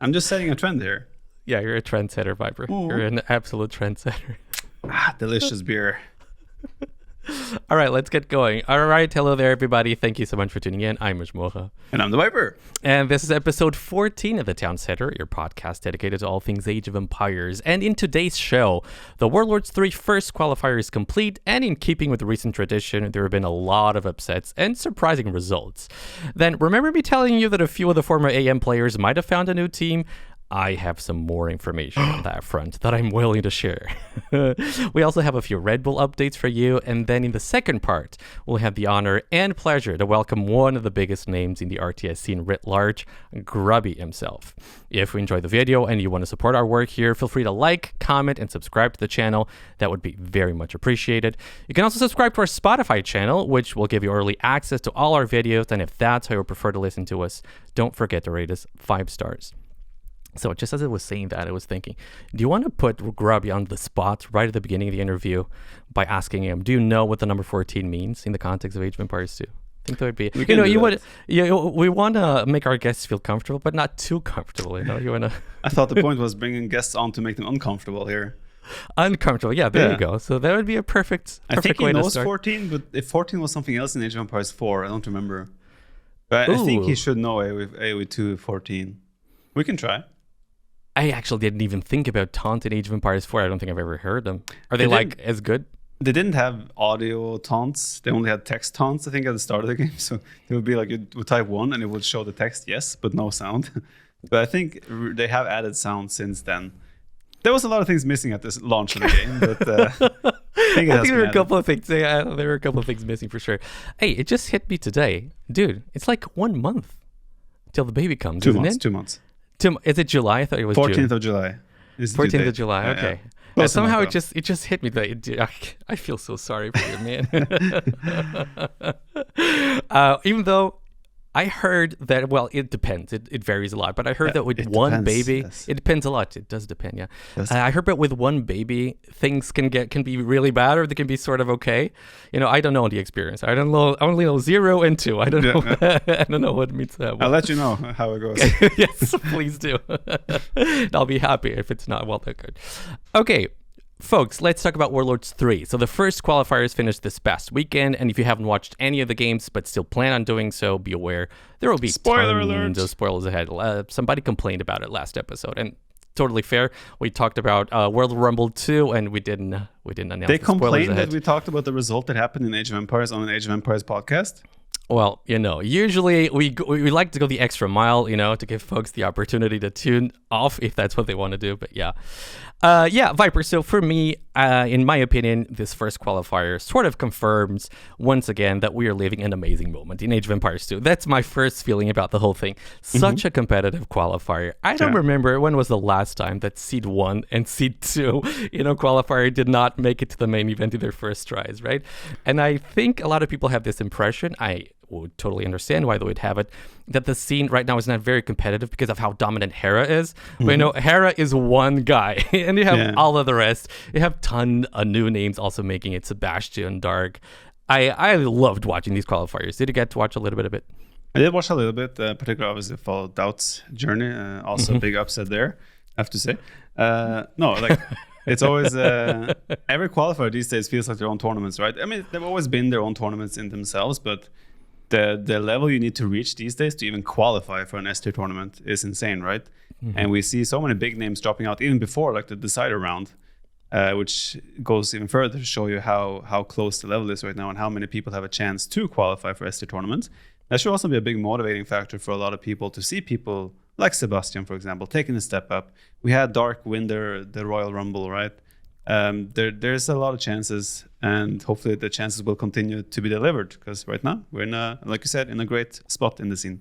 I'm just setting a trend here. Yeah, you're a trendsetter, Viper. Ooh. You're an absolute trendsetter. Delicious beer. All right, let's get going. All right, hello there, everybody. Thank you so much for tuning in. I'm Mojmocha. And I'm the Viper. And this is episode 14 of The Town Setter, your podcast dedicated to all things Age of Empires. And in today's show, the Warlords 3 first qualifier is complete, and in keeping with the recent tradition, there have been a lot of upsets and surprising results. Then, remember me telling you that a few of the former AM players might have found a new team? I have some more information on that front that I'm willing to share. We also have a few Red Bull updates for you, and then in the second part, we'll have the honor and pleasure to welcome one of the biggest names in the RTS scene writ large, Grubby himself. If you enjoyed the video and you want to support our work here, feel free to like, comment, and subscribe to the channel. That would be very much appreciated. You can also subscribe to our Spotify channel, which will give you early access to all our videos, and if that's how you prefer to listen to us, don't forget to rate us 5 stars. So just as I was saying that, I was thinking, do you want to put Grubby on the spot right at the beginning of the interview by asking him, do you know what the number 14 means in the context of Age of Empires 2? I think that would be, we want to make our guests feel comfortable, but not too comfortable, you want to. I thought the point was bringing guests on to make them uncomfortable here. Uncomfortable, yeah, there you go. So that would be a perfect I think he way to knows start. 14, but if 14 was something else in Age of Empires 4, I don't remember. But I think he should know AoE 2 14. We can try. I actually didn't even think about taunt in Age of Empires 4. I don't think I've ever heard them. Are they like as good? They didn't have audio taunts. They only had text taunts, I think, at the start of the game. So it would be like you would type 1 and it would show the text, yes, but no sound. But I think they have added sound since then. There was a lot of things missing at this launch of the game, but I think there were a couple of things. Yeah, there were a couple of things missing for sure. Hey, it just hit me today. Dude, it's like 1 month till the baby comes, isn't it? 2 months. Is it July? I thought it was 14th June. of July. 14th of July, okay. Yeah. Somehow it just hit me that I feel so sorry for you, man. Even though I heard that, well, it depends. It varies a lot. But I heard that with one baby, yes. It depends a lot. It does depend, yeah. Yes. I heard that with one baby, things can be really bad, or they can be sort of okay. I don't know the experience. I only know 0 and 2. I don't know. I don't know what it means. I'll let you know how it goes. Yes, please do. I'll be happy if it's not well that good. Okay. Folks, let's talk about Warlords 3. So the first qualifiers finished this past weekend, and if you haven't watched any of the games but still plan on doing so, be aware there will be tons of spoilers ahead. Somebody complained about it last episode, and totally fair. We talked about World Rumble 2, and we didn't announce the spoilers ahead. They complained that we talked about the result that happened in Age of Empires on an Age of Empires podcast. Well, usually we like to go the extra mile, to give folks the opportunity to tune off if that's what they want to do. But yeah. Viper. So for me, in my opinion, this first qualifier sort of confirms once again that we are living an amazing moment in Age of Empires 2. That's my first feeling about the whole thing. Such a competitive qualifier. I don't remember when was the last time that Seed 1 and Seed 2, qualifier did not make it to the main event in their first tries, right? And I think a lot of people have this impression. I would totally understand why they would have it, that the scene right now is not very competitive because of how dominant Hera is. But Hera is one guy, and you have all of the rest. You have ton of new names also making it. Sebastian, Dark. I loved watching these qualifiers. Did you get to watch a little bit of it? I did watch a little bit, particularly obviously followed Doubt's journey. Also a big upset there, I have to say. It's always every qualifier these days feels like their own tournaments, right? I mean, they've always been their own tournaments in themselves, but the level you need to reach these days to even qualify for an S-tier tournament is insane, right? And we see so many big names dropping out even before like the decider round, which goes even further to show you how close the level is right now and how many people have a chance to qualify for S-tier tournaments. That should also be a big motivating factor for a lot of people to see people like Sebastian, for example, taking a step up. We had Dark win the Royal Rumble, right? There's a lot of chances, and hopefully the chances will continue to be delivered, because right now we're like you said, in a great spot in the scene.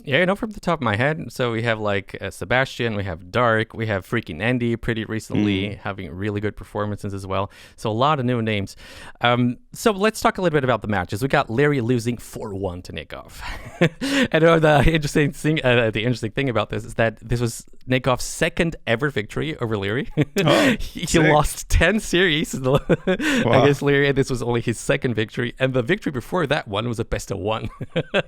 Yeah, from the top of my head, so we have like Sebastian, we have Dark, we have freaking Andy pretty recently having really good performances as well. So a lot of new names. So let's talk a little bit about the matches. We got Liereyy losing 4-1 to Nikov. And the interesting thing about this is that this was Nikov's second ever victory over Liereyy. Oh, he lost 10 series against Liereyy, and this was only his second victory. And the victory before that one was a best of one.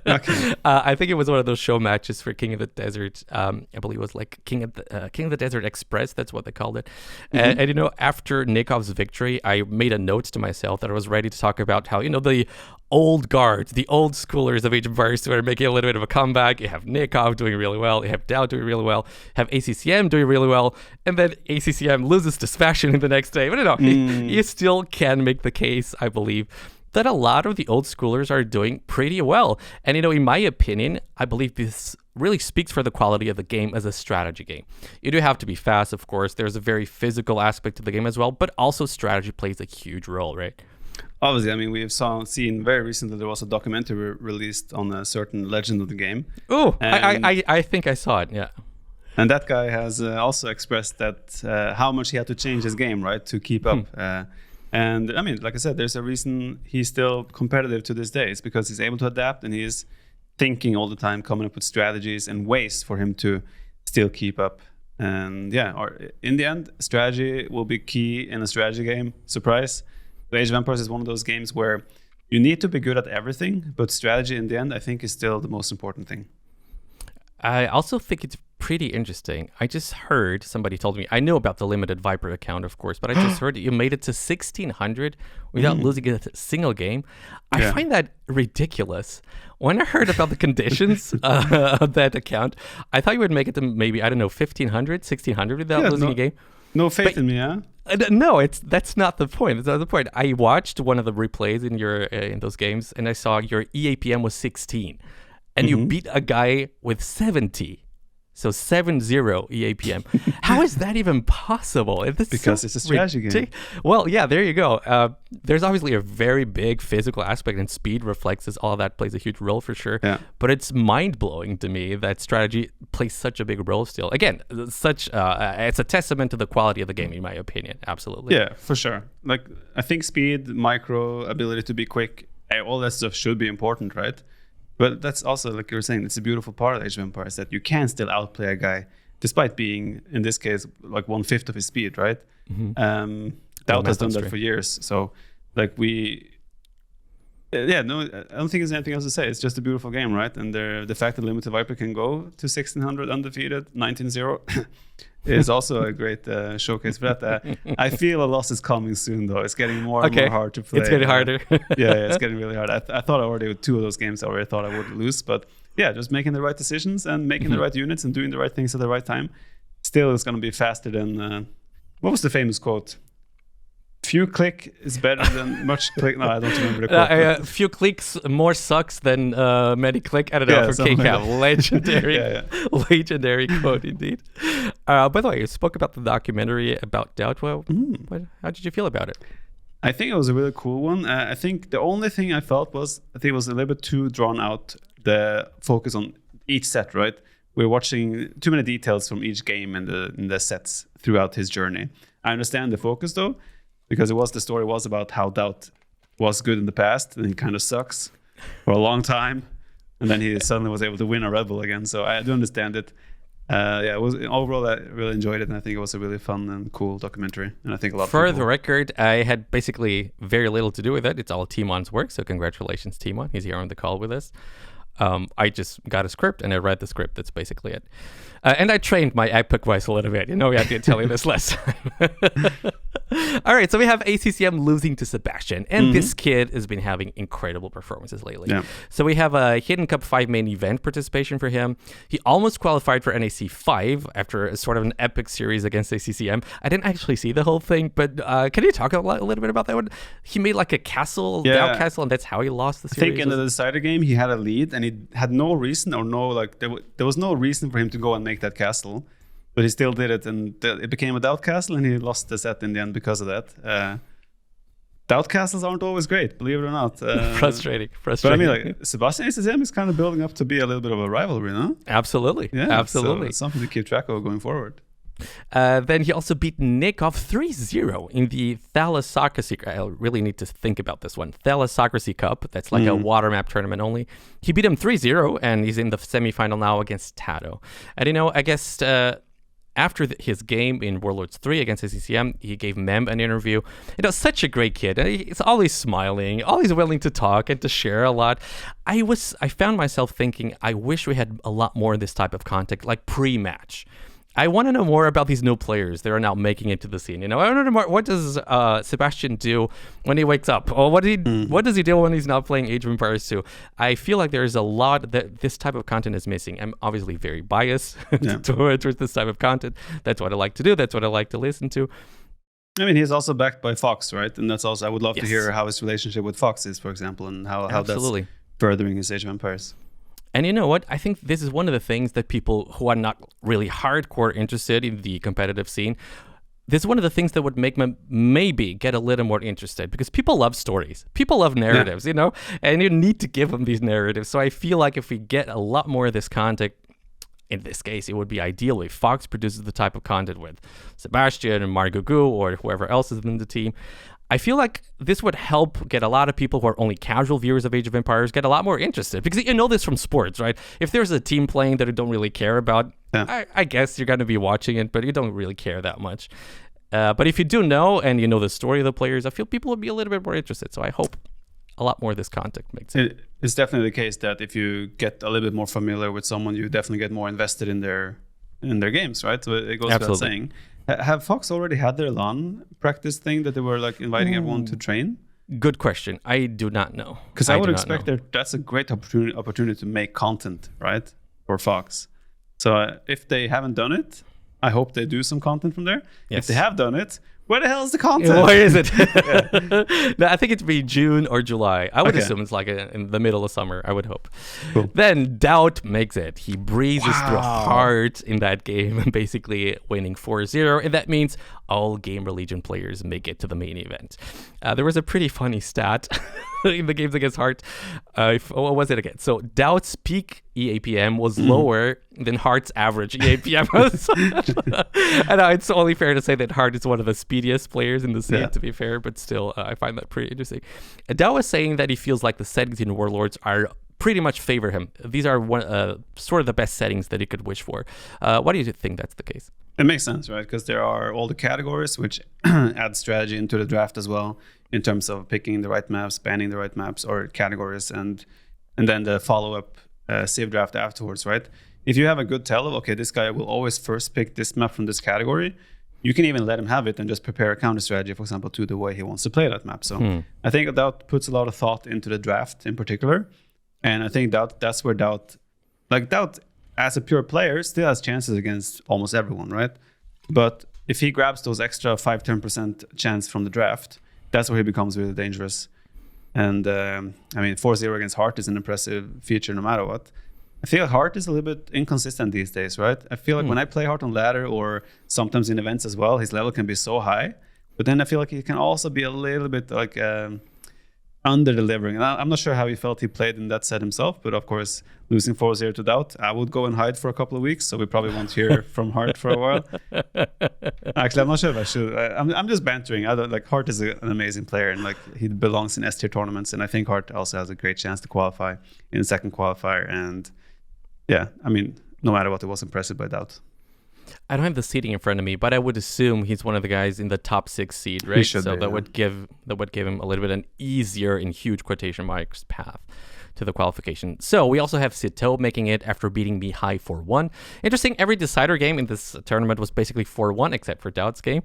Okay. I think it was one of those show matches for King of the Desert. I believe it was like King of the Desert Express. That's what they called it. And you know, after Nikov's victory, I made a note to myself that I was ready to talk about how, you know, the old guards, the old schoolers of Age of Empires who are making a little bit of a comeback. You have Nikov doing really well. You have Dow doing really well. You have ACCM doing really well. And then ACCM loses to Fashion in the next day. But you know, you still can make the case, I believe, that a lot of the old schoolers are doing pretty well. And, you know, in my opinion, I believe this really speaks for the quality of the game as a strategy game. You do have to be fast, of course. There's a very physical aspect to the game as well, but also strategy plays a huge role, right? Obviously, I mean, we've seen very recently there was a documentary released on a certain legend of the game. Oh, I think I saw it, yeah. And that guy has also expressed that how much he had to change his game, right, to keep up. And I mean, like I said, there's a reason he's still competitive to this day. It's because he's able to adapt and he's thinking all the time, coming up with strategies and ways for him to still keep up. And yeah, or in the end, strategy will be key in a strategy game. Surprise. Age of Empires is one of those games where you need to be good at everything, but strategy in the end, I think, is still the most important thing. I also think it's pretty interesting. I just heard, somebody told me, I know about the limited Viper account, of course, but I just heard that you made it to 1600 without losing a single game. I find that ridiculous. When I heard about the conditions of that account, I thought you would make it to maybe, I don't know, 1500, 1600 without losing a game. No faith in me, huh? No, that's not the point. That's not the point. I watched one of the replays in your in those games, and I saw your EAPM was 16, and you beat a guy with 70. So 7-0 EAPM. How is that even possible? Because it's a strategy game. Well, yeah, there you go. There's obviously a very big physical aspect, and speed reflexes, all that plays a huge role for sure. Yeah. But it's mind-blowing to me that strategy plays such a big role still. Again, it's a testament to the quality of the game, in my opinion. Absolutely. Yeah, for sure. Like, I think speed, micro, ability to be quick, all that stuff should be important, right? But that's also, like you were saying, it's a beautiful part of Age of Empires that you can still outplay a guy, despite being, in this case, like 1/5 of his speed, right? Doubt has done that for years. So, like I don't think there's anything else to say. It's just a beautiful game, right? And the fact that Limited Viper can go to 1600 undefeated, 19-0, is also a great showcase for that. I feel a loss is coming soon, though. It's getting more and more hard to play. It's getting harder. Yeah, it's getting really hard. I thought already with 2 of those games, I already thought I would lose. But yeah, just making the right decisions and making the right units and doing the right things at the right time. Still, it's going to be faster than... what was the famous quote? Few click is better than much click. No, I don't remember the quote. Few clicks more sucks than many click. I don't know, for KCAP. Like legendary quote indeed. By the way, you spoke about the documentary about Doubtwell. How did you feel about it? I think it was a really cool one. I think the only thing I felt was, I think it was a little bit too drawn out, the focus on each set, right? We're watching too many details from each game in the sets throughout his journey. I understand the focus though, because the story was about how Doubt was good in the past and he kind of sucks for a long time, and then he suddenly was able to win a Red Bull again. So I do understand it. It was overall, I really enjoyed it, and I think it was a really fun and cool documentary. And I think a lot of people... For the record, I had basically very little to do with it. It's all Timon's work, so congratulations, Timon. He's here on the call with us. I just got a script and I read the script. That's basically it. And I trained my epic voice a little bit. You know, I did tell you this last time. All right, so we have ACCM losing to Sebastian, and this kid has been having incredible performances lately. Yeah. So we have a Hidden Cup 5 main event participation for him. He almost qualified for NAC 5 after a sort of an epic series against ACCM. I didn't actually see the whole thing, but can you talk a little bit about that one? He made like a castle, Dow castle, and that's how he lost the series. I think in the decider game, he had a lead, and he had no reason there was no reason for him to go and make that castle. But he still did it, and it became a Doubt Castle, and he lost the set in the end because of that. Doubt Castles aren't always great, believe it or not. Frustrating. But I mean, like, Sebastian ACCM is kind of building up to be a little bit of a rivalry, no? Absolutely. Yeah, absolutely. So it's something to keep track of going forward. Then he also beat Nikov 3-0 in the Thalassocracy. I really need to think about this one. Thalassocracy Cup. That's like a water map tournament only. He beat him 3-0, and he's in the semifinal now against Tato. And, you know, I guess after his game in Warlords 3 against CCM, he gave Mem an interview. Such a great kid. And he's always smiling, always willing to talk and to share a lot. I found myself thinking, I wish we had a lot more of this type of content, like pre-match. I want to know more about these new players that are now making it to the scene. I want to know more. What does Sebastian do when he wakes up? Or what does he do when he's not playing Age of Empires 2? I feel like there's a lot that this type of content is missing. I'm obviously very biased towards this type of content. That's what I like to do. That's what I like to listen to. I mean, he's also backed by Fox, right? And that's also, I would love to hear how his relationship with Fox is, for example, and how that's furthering his Age of Empires. And you know what? I think this is one of the things that people who are not really hardcore interested in the competitive scene, this is one of the things that would make them maybe get a little more interested, because people love stories. People love narratives, and you need to give them these narratives. So I feel like if we get a lot more of this content, in this case, it would be ideal if Fox produces the type of content with Sebastian and Margugu or whoever else is in the team. I feel like this would help get a lot of people who are only casual viewers of Age of Empires get a lot more interested, because you know this from sports, right? If there's a team playing that you don't really care about, I guess you're going to be watching it, but you don't really care that much. But if you do know and you know the story of the players, I feel people would be a little bit more interested. So I hope a lot more of this content makes sense. It's definitely the case that if you get a little bit more familiar with someone, you definitely get more invested in their games, right? So it goes without saying. Have Fox already had their LAN practice thing that they were like inviting everyone to train? Good question. I do not know. Because I would expect that's a great opportunity to make content, right? For Fox. So if they haven't done it, I hope they do some content from there. Yes. If they have done it, where the hell is the content? Where is it? No, I think it'd be June or July. I would assume it's like in the middle of summer, I would hope. Cool. Then Doubt makes it. He breezes through hard in that game, basically winning 4-0. And that means all Gamer Legion players make it to the main event. There was a pretty funny stat in the games against Heart. What was it again? So Doubt's peak EAPM was lower than Heart's average EAPM. And it's only fair to say that Heart is one of the speediest players in the scene, to be fair, but still, I find that pretty interesting. Doubt was saying that he feels like the settings in Warlords are pretty much favor him. These are sort of the best settings that he could wish for. Why do you think that's the case? It makes sense, right? Because there are all the categories, which add strategy into the draft as well, in terms of picking the right maps, banning the right maps or categories, and then the follow-up save draft afterwards, right? If you have a good tell of, okay, this guy will always first pick this map from this category, you can even let him have it and just prepare a counter strategy, for example, to the way he wants to play that map. So I think Doubt puts a lot of thought into the draft in particular. And I think that's where Doubt as a pure player still has chances against almost everyone, right? But if he grabs those extra 5-10% chance from the draft, that's where he becomes really dangerous. And I mean, 4-0 against Heart is an impressive feature no matter what. I feel like Heart is a little bit inconsistent these days, right? I feel like when I play Heart on ladder or sometimes in events as well, his level can be so high. But then I feel like he can also be a little bit like under-delivering. And I'm not sure how he felt he played in that set himself, but of course, losing 4-0 to Doubt, I would go and hide for a couple of weeks, so we probably won't hear from Heart for a while. Actually, I'm not sure if I should. I'm just bantering. Heart is an amazing player, and like he belongs in S-tier tournaments, and I think Heart also has a great chance to qualify in the second qualifier. And yeah, I mean, no matter what, it was impressive by Doubt. I don't have the seeding in front of me, but I would assume he's one of the guys in the top 6 seed, right? So that would give him a little bit an easier, in huge quotation marks, path to the qualification. So we also have Sito making it after beating Mihai 4-1. Interesting, every decider game in this tournament was basically 4-1 except for Doubt's game.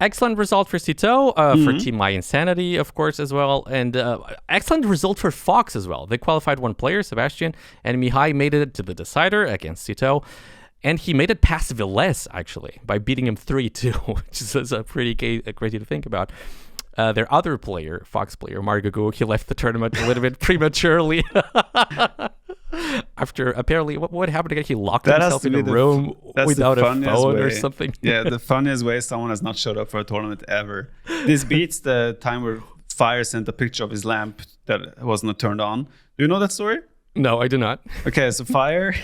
Excellent result for Sito, for Team My Insanity, of course, as well. And excellent result for Fox as well. They qualified one player, Sebastian, and Mihai made it to the decider against Sito. And he made it past Velez, actually, by beating him 3-2, which is a pretty crazy to think about. Their other player, Fox player, Margugu, he left the tournament a little bit prematurely. After, apparently, what happened again? He locked himself in a room without a phone or something. Yeah, the funniest way someone has not showed up for a tournament ever. This beats the time where Fire sent a picture of his lamp that was not turned on. Do you know that story? No, I do not. Okay, so Fire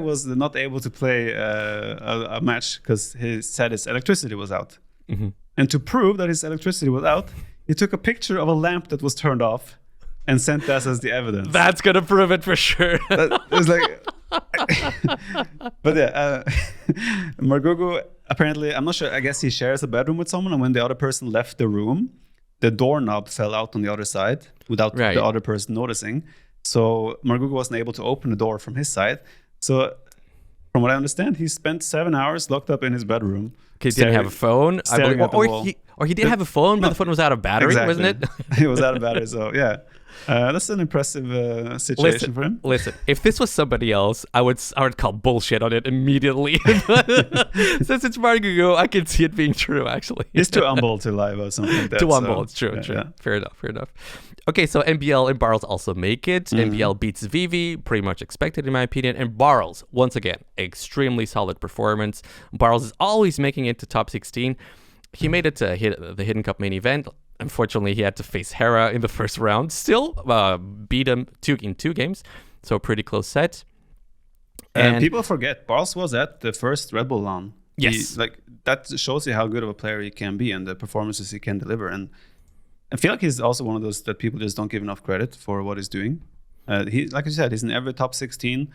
was not able to play a match because he said his electricity was out. Mm-hmm. And to prove that his electricity was out, he took a picture of a lamp that was turned off and sent us as the evidence. That's going to prove it for sure. It was like... But yeah, Margugu, apparently, I'm not sure, I guess he shares a bedroom with someone, and when the other person left the room, the doorknob fell out on the other side without the other person noticing. So Margugu wasn't able to open the door from his side. So from what I understand, he spent 7 hours locked up in his bedroom. He didn't have a phone, I believe, or he did have a phone, but the phone was out of battery, wasn't it? It was out of battery, so yeah. That's an impressive situation for him. Listen, if this was somebody else, I would call bullshit on it immediately. Since it's Margugu, I can see it being true, actually. He's too humble to lie about something like that. Too humble, it's true, true. Yeah. Fair enough. Okay, so NBL and Barrels also make it. NBL beats Vivi, pretty much expected in my opinion. And Barrels, once again, extremely solid performance. Barrels is always making it to top 16. He made it to the Hidden Cup main event. Unfortunately, he had to face Hera in the first round. Still beat him in two games. So a pretty close set. And people forget, Barrels was at the first Red Bull LAN. Yes. That shows you how good of a player he can be and the performances he can deliver. And I feel like he's also one of those that people just don't give enough credit for what he's doing. He, like you said, he's in every top 16,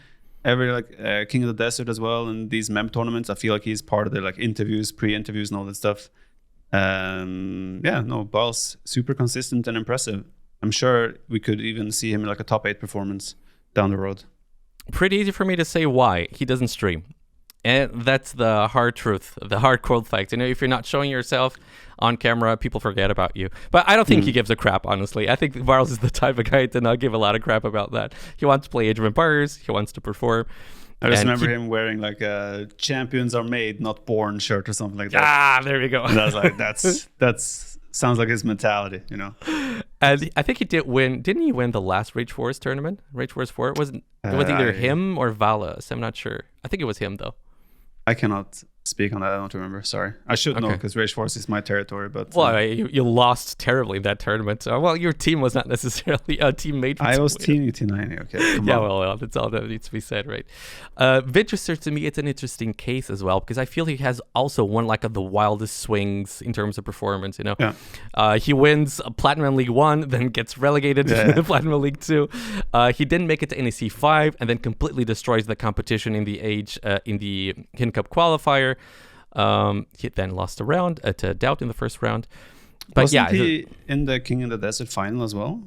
every King of the Desert as well, and these MEM tournaments. I feel like he's part of the interviews, pre-interviews, and all that stuff. Barrels super consistent and impressive. I'm sure we could even see him in a top 8 performance down the road. Pretty easy for me to say why he doesn't stream. And that's the hard truth, the hard cold fact. If you're not showing yourself on camera, people forget about you. But I don't think he gives a crap, honestly. I think Barrels is the type of guy to not give a lot of crap about that. He wants to play Age of Empires. He wants to perform. I just remember him wearing a "Champions are made, not born" shirt or something like that. Ah, there we go. And I was like, that's sounds like his mentality, And I think he did win. Didn't he win the last Rage Force tournament? Rage Force 4? It was either him or Valas. I'm not sure. I think it was him, though. I cannot speak on that. I don't remember. Sorry. I should know because Rage Force is my territory. But you lost terribly in that tournament. So, your team was not necessarily a teammate. I was Team UT90. Okay. That's all that needs to be said, right? Vinchester, to me, it's an interesting case as well because I feel he has also one of the wildest swings in terms of performance. Yeah. He wins Platinum League 1, then gets relegated to Platinum League 2. He didn't make it to NEC 5, and then completely destroys the competition in the Hidden Cup qualifier. He then lost a round to Doubt in the first round. But wasn't he in the King of the Desert final as well?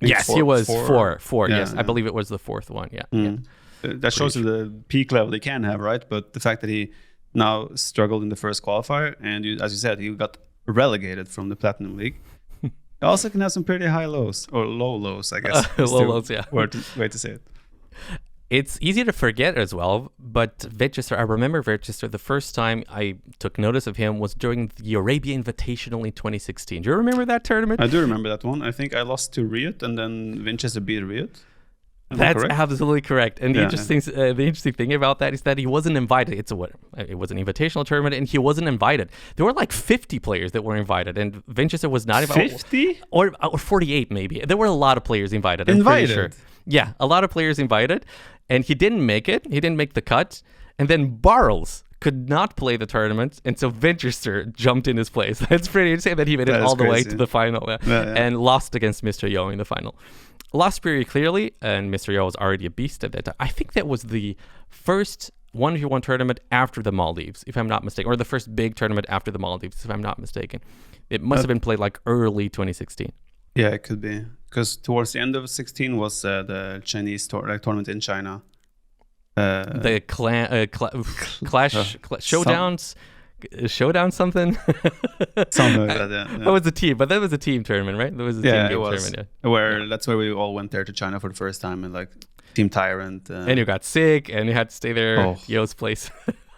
Yes, he was four. Yeah, yes, I believe it was the fourth one. Yeah. That shows you the peak level they can have, right? But the fact that he now struggled in the first qualifier, and as you said, he got relegated from the Platinum League. He also can have some pretty high lows, or low lows, I guess. Low lows, yeah. Way to say it. It's easy to forget as well, but Vinchester, I remember Vinchester, the first time I took notice of him was during the Arabia Invitational in 2016. Do you remember that tournament? I do remember that one. I think I lost to Riot, and then Vinchester beat Riot. That's absolutely correct. And the interesting thing about that is that he wasn't invited. It was an invitational tournament, and he wasn't invited. There were 50 players that were invited, and Vinchester was not invited. 50? Or 48 maybe. There were a lot of players invited. I'm pretty sure. Yeah, a lot of players invited, and he didn't make it. He didn't make the cut. And then Barrels could not play the tournament, and so Vinchester jumped in his place. That's pretty insane that he made it all the way to the final and lost against Mr. Yo in the final. Lost pretty clearly, and Mr. Yo was already a beast at that time. I think that was the first 1v1 tournament after the Maldives, if I'm not mistaken, or the first big tournament after the Maldives, if I'm not mistaken. It must have been played early 2016. Yeah, it could be. Because towards the end of 16 was the Chinese tournament in China. The Clash Showdowns. Showdown something? Something like that, yeah. That was a team, but that was a team tournament, right? That was a team tournament, yeah. That's where we all went there to China for the first time, and Team Tyrant. And you got sick, and you had to stay there at Yo's place.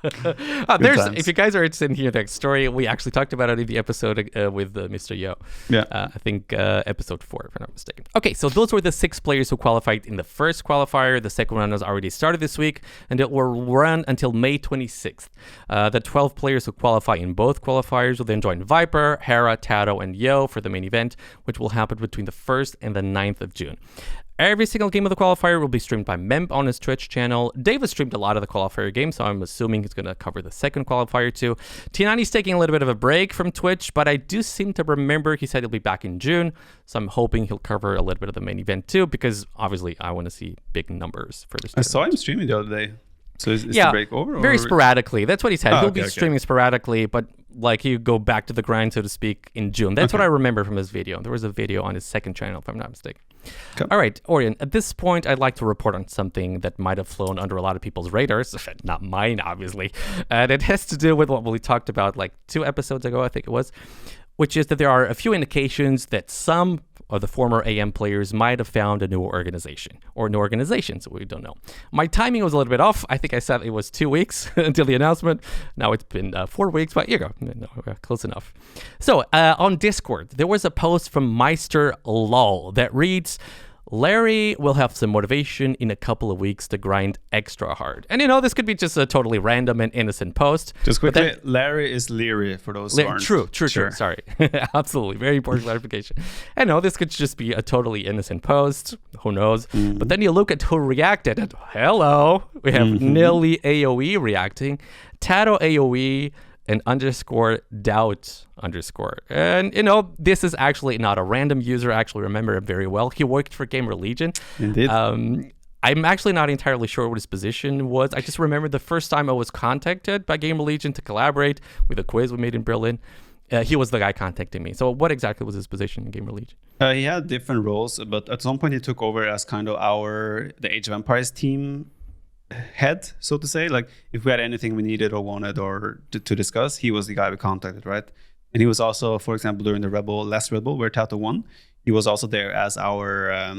If you guys are interested in hearing that story, we actually talked about it in the episode with Mr. Yo. Yeah. I think episode 4, if I'm not mistaken. Okay, so those were the 6 players who qualified in the first qualifier. The second one has already started this week, and it will run until May 26th. The 12 players who qualify in both qualifiers will then join Viper, Hera, Tato, and Yo for the main event, which will happen between the 1st and the 9th of June. Every single game of the qualifier will be streamed by Memp on his Twitch channel. Dave has streamed a lot of the qualifier games, so I'm assuming he's going to cover the second qualifier too. T90's taking a little bit of a break from Twitch, but I do seem to remember he said he'll be back in June, so I'm hoping he'll cover a little bit of the main event too, because obviously I want to see big numbers for this tournament. I saw him streaming the other day. So is the break over? Very sporadically. That's what he said. He'll be okay. streaming sporadically, but like he go back to the grind, so to speak, in June. That's what I remember from his video. There was a video on his second channel, if I'm not mistaken. Okay. All right, Orion, at this point, I'd like to report on something that might have flown under a lot of people's radars. Not mine, obviously. And it has to do with what we talked about like 2 episodes ago, I think it was, which is that there are a few indications that some of the former AM players might have found a new organization, or new organizations, we don't know. My timing was a little bit off. I think I said it was 2 weeks until the announcement. Now it's been 4 weeks, but you go, close enough. So on Discord, there was a post from Meister Lol that reads, Liereyy will have some motivation in a couple of weeks to grind extra hard. And this could be just a totally random and innocent post. Just quickly, Liereyy is Liereyy for those who aren't. True. Sorry. Absolutely. Very important clarification. I know this could just be a totally innocent post. Who knows? But then you look at who reacted. And hello. We have Nilly AOE reacting. Tato AOE and _doubt_. And, this is actually not a random user. I actually remember him very well. He worked for Gamer Legion. Indeed. I'm actually not entirely sure what his position was. I just remember the first time I was contacted by Gamer Legion to collaborate with a quiz we made in Berlin. He was the guy contacting me. So what exactly was his position in Gamer Legion? He had different roles, but at some point he took over as kind of the Age of Empires team head, so to say. Like if we had anything we needed or wanted or to discuss, he was the guy we contacted, right? And he was also, for example, during the last Red Bull where Tato won, he was also there as our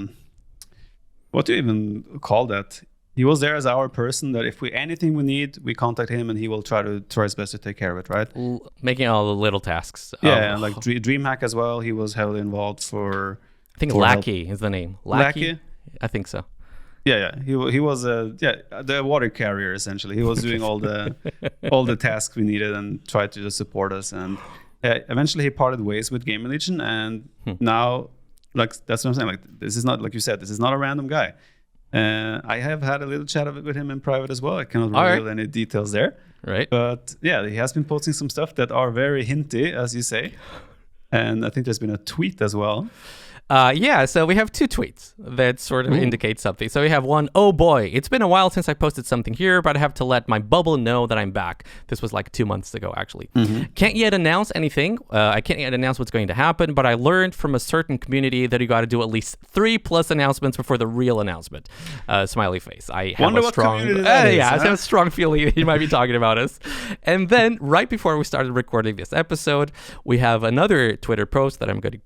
what do you even call that? He was there as our person that if anything we need, we contact him and he will try his best to take care of it, right? Making all the little tasks. Yeah, and like DreamHack as well. He was heavily involved for. I think Lackey is the name. Lackey? I think so. Yeah. He was the water carrier essentially. He was doing all the tasks we needed and tried to just support us. And eventually he parted ways with Gamer Legion, and now like that's what I'm saying. Like this is not, like you said, this is not a random guy. I have had a little chat with him in private as well. I cannot reveal any details there. Right. But yeah, he has been posting some stuff that are very hinty, as you say. And I think there's been a tweet as well. So we have 2 tweets that sort of indicate something. So we have one, oh boy, it's been a while since I posted something here, but I have to let my bubble know that I'm back. This was like 2 months ago, actually. Can't yet announce anything. I can't yet announce what's going to happen, but I learned from a certain community that you got to do at least 3+ announcements before the real announcement. Smiley face. I have I have a strong feeling he might be talking about us. And then right before we started recording this episode, we have another Twitter post that I'm going to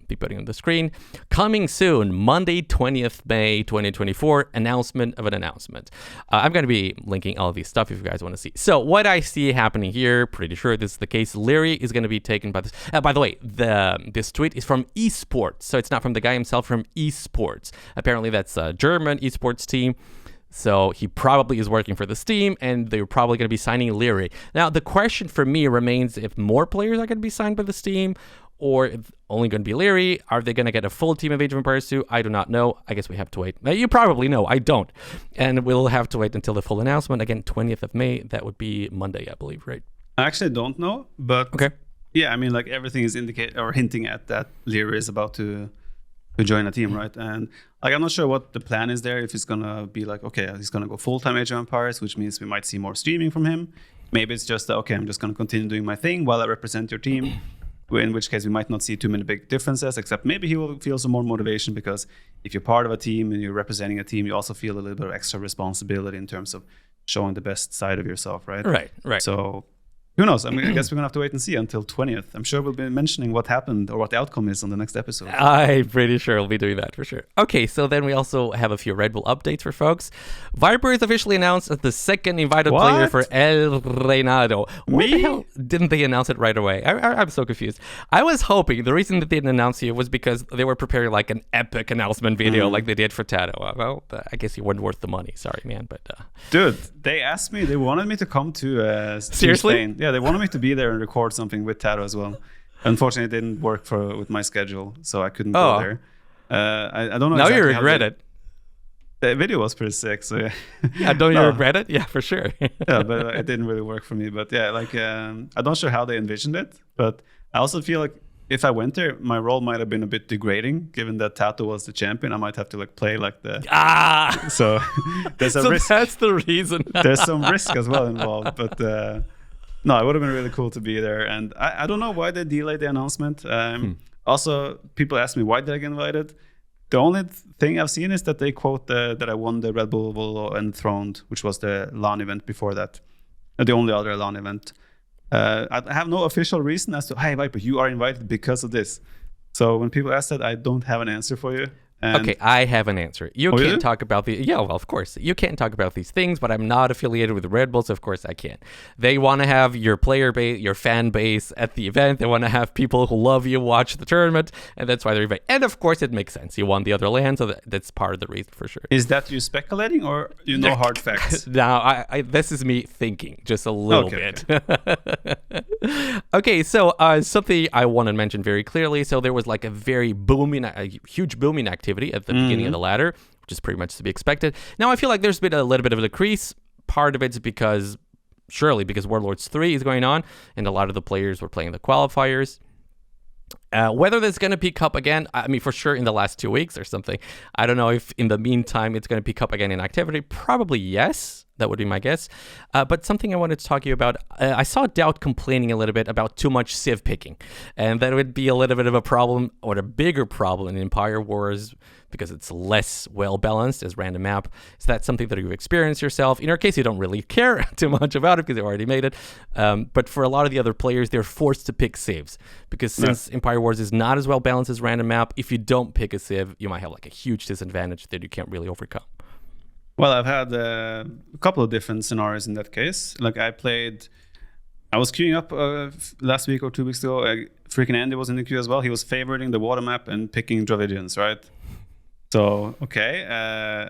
be putting on the screen. Coming soon, Monday, 20th May, 2024, announcement of an announcement. I'm going to be linking all of these stuff if you guys want to see. So what I see happening here, pretty sure this is the case, Liereyy is going to be taken by this. By the way, this tweet is from Esports, so it's not from the guy himself, from Esports. Apparently that's a German esports team. So he probably is working for this team, and they're probably going to be signing Liereyy. Now, the question for me remains if more players are going to be signed by this team, or if only going to be Liereyy. Are they going to get a full team of Age of Empires 2? I do not know. I guess we have to wait. You probably know. I don't. And we'll have to wait until the full announcement. Again, 20th of May. That would be Monday, I believe, right? I actually don't know, but okay. Yeah, I mean, like everything is hinting at that Liereyy is about to join a team, right? And like I'm not sure what the plan is there. If it's gonna be like, okay, he's gonna go full-time Age of Empires, which means we might see more streaming from him. Maybe it's just okay, I'm just gonna continue doing my thing while I represent your team. In which case we might not see too many big differences, except maybe he will feel some more motivation, because if you're part of a team and you're representing a team, you also feel a little bit of extra responsibility in terms of showing the best side of yourself, right? Right. So who knows? I mean, I guess we're going to have to wait and see until 20th. I'm sure we'll be mentioning what happened or what the outcome is on the next episode. I'm pretty sure we'll be doing that for sure. Okay, so then we also have a few Red Bull updates for folks. Viper is officially announced as the second invited player for El Reinado. Why the hell didn't they announce it right away? I'm so confused. I was hoping the reason that they didn't announce it was because they were preparing like an epic announcement video like they did for Tato. Well, I guess he wasn't worth the money. Sorry, man. But dude, they asked me, they wanted me to come to seriously? Spain. Yeah, they wanted me to be there and record something with Tato as well. Unfortunately, it didn't work with my schedule, so I couldn't go there. I don't know. Now you regret it. The video was pretty sick, so yeah. Don't you regret it? Yeah, for sure. Yeah, but it didn't really work for me. But yeah, like I'm not sure how they envisioned it, but I also feel like if I went there, my role might have been a bit degrading, given that Tato was the champion. I might have to like play like the so there's a risk. That's the reason. There's some risk as well involved, but no, it would have been really cool to be there. And I don't know why they delayed the announcement. Also, people ask me why did I get invited. The only thing I've seen is that they quote that I won the Red Bull Wololo Enthroned, which was the LAN event before that, the only other LAN event. I have no official reason as to, hey, Viper, you are invited because of this. So when people ask that, I don't have an answer for you. Okay, I have an answer. You can't talk about of course. You can't talk about these things, but I'm not affiliated with the Red Bulls, so of course I can. They want to have your player base, your fan base at the event. They want to have people who love you watch the tournament, and that's why they're invited. And of course it makes sense. You won the other land, so that's part of the reason for sure. Is that you speculating or you know hard facts? Now, I this is me thinking just a little bit. Okay. Okay, so something I want to mention very clearly. So there was like a huge booming activity at the beginning of the ladder, which is pretty much to be expected. Now I feel like there's been a little bit of a decrease. Part of it's because Warlords 3 is going on, and a lot of the players were playing the qualifiers. Whether that's going to pick up again, I mean, for sure in the last 2 weeks or something. I don't know if in the meantime it's going to pick up again in activity. Probably yes. That would be my guess. But something I wanted to talk to you about, I saw Doubt complaining a little bit about too much Civ picking. And that would be a little bit of a problem, or a bigger problem in Empire Wars, because it's less well-balanced as random map. Is that something that you've experienced yourself? In your case, you don't really care too much about it because you already made it. But for a lot of the other players, they're forced to pick Civs. Because since Empire Wars is not as well-balanced as random map, if you don't pick a Civ, you might have like a huge disadvantage that you can't really overcome. Well, I've had a couple of different scenarios in that case. Like I was queuing up last week or 2 weeks ago. Freaking Andy was in the queue as well. He was favoriting the water map and picking Dravidians, right? So, okay,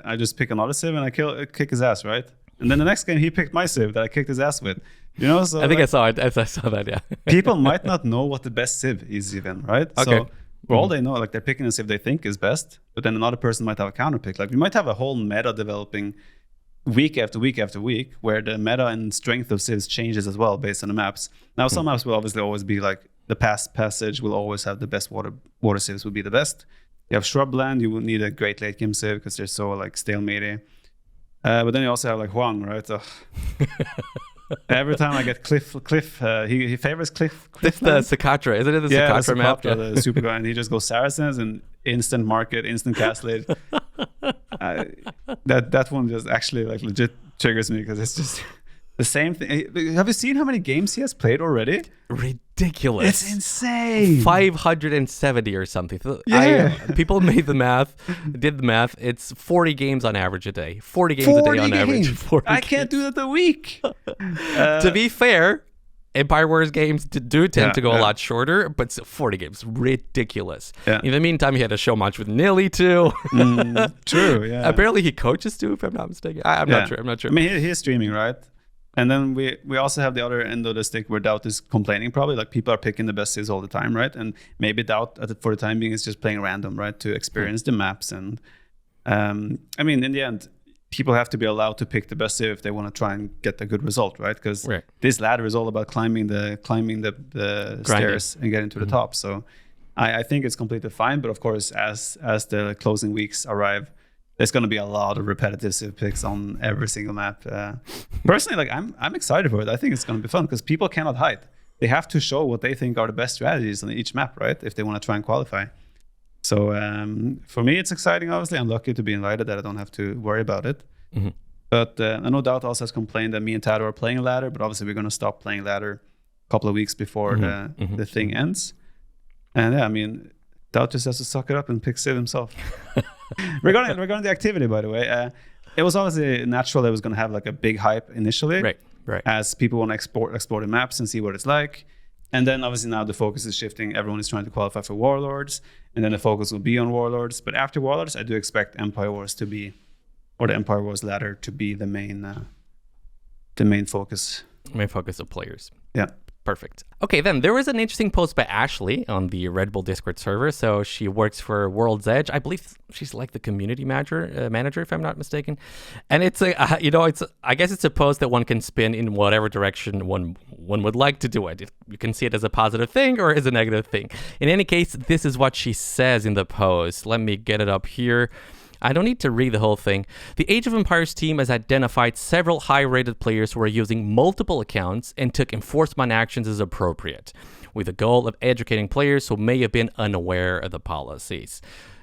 I just pick another Civ and I kick his ass, right? And then the next game, he picked my Civ that I kicked his ass with. You know, so I think I saw it. I saw that, yeah. People might not know what the best Civ is even, right? Okay. So, for all they know, like they're picking a Civ they think is best, but then another person might have a counter pick. Like we might have a whole meta developing week after week after week, where the meta and strength of Civs changes as well based on the maps. Now, some maps will obviously always be like the passage will always have the best water Civs will be the best. You have Shrubland, you will need a great late game Civ because they're so like stalemate. But then you also have like Huang, right? So every time I get Cliff, he favors Cliff. It's the Sakatra, isn't it? The Sakatra map? Yeah, the super guy, and he just goes Saracens and instant market, instant castle. That one just actually like legit triggers me because it's just the same thing. Have you seen how many games he has played already? Ridiculous. It's insane. 570 or something. Yeah. People did the math. It's 40 games on average a day. 40 games a day on average. I can't do that a week. To be fair, Empire Wars games do tend to go a lot shorter, but 40 games, ridiculous. Yeah. In the meantime, he had a show match with Nilly too. True, yeah. Apparently he coaches too, if I'm not mistaken. I'm not sure. I mean, he's streaming, right? And then we also have the other end of the stick where Doubt is complaining probably. Like people are picking the best Civs all the time, right? And maybe Doubt for the time being is just playing random, right? To experience the maps. And I mean, in the end, people have to be allowed to pick the best Civ if they want to try and get a good result, right? Because this ladder is all about climbing the stairs and getting to the top. So I think it's completely fine. But of course, as the closing weeks arrive, there's going to be a lot of repetitive Civ picks on every single map. Personally, like I'm excited for it. I think it's going to be fun because people cannot hide. They have to show what they think are the best strategies on each map, right? If they want to try and qualify. So for me, it's exciting. Obviously, I'm lucky to be invited that I don't have to worry about it. But I know Doubt also has complained that me and Tato are playing ladder, but obviously we're going to stop playing ladder a couple of weeks before the thing ends. And yeah, I mean, Doubt just has to suck it up and pick Civ himself. regarding the activity, by the way, it was obviously natural that it was going to have like a big hype initially, right? As people want to explore the maps and see what it's like, and then obviously now the focus is shifting. Everyone is trying to qualify for Warlords, and then the focus will be on Warlords. But after Warlords, I do expect Empire Wars to be, or the Empire Wars ladder to be the main focus. Main focus of players. Yeah. Perfect. Okay, then there was an interesting post by Ashley on the Red Bull Discord server. So she works for World's Edge. I believe she's like the community manager, if I'm not mistaken. And it's I guess it's a post that one can spin in whatever direction one would like to do it. You can see it as a positive thing or as a negative thing. In any case, this is what she says in the post. Let me get it up here. I don't need to read the whole thing. The Age of Empires team has identified several high-rated players who are using multiple accounts and took enforcement actions as appropriate, with the goal of educating players who may have been unaware of the policies.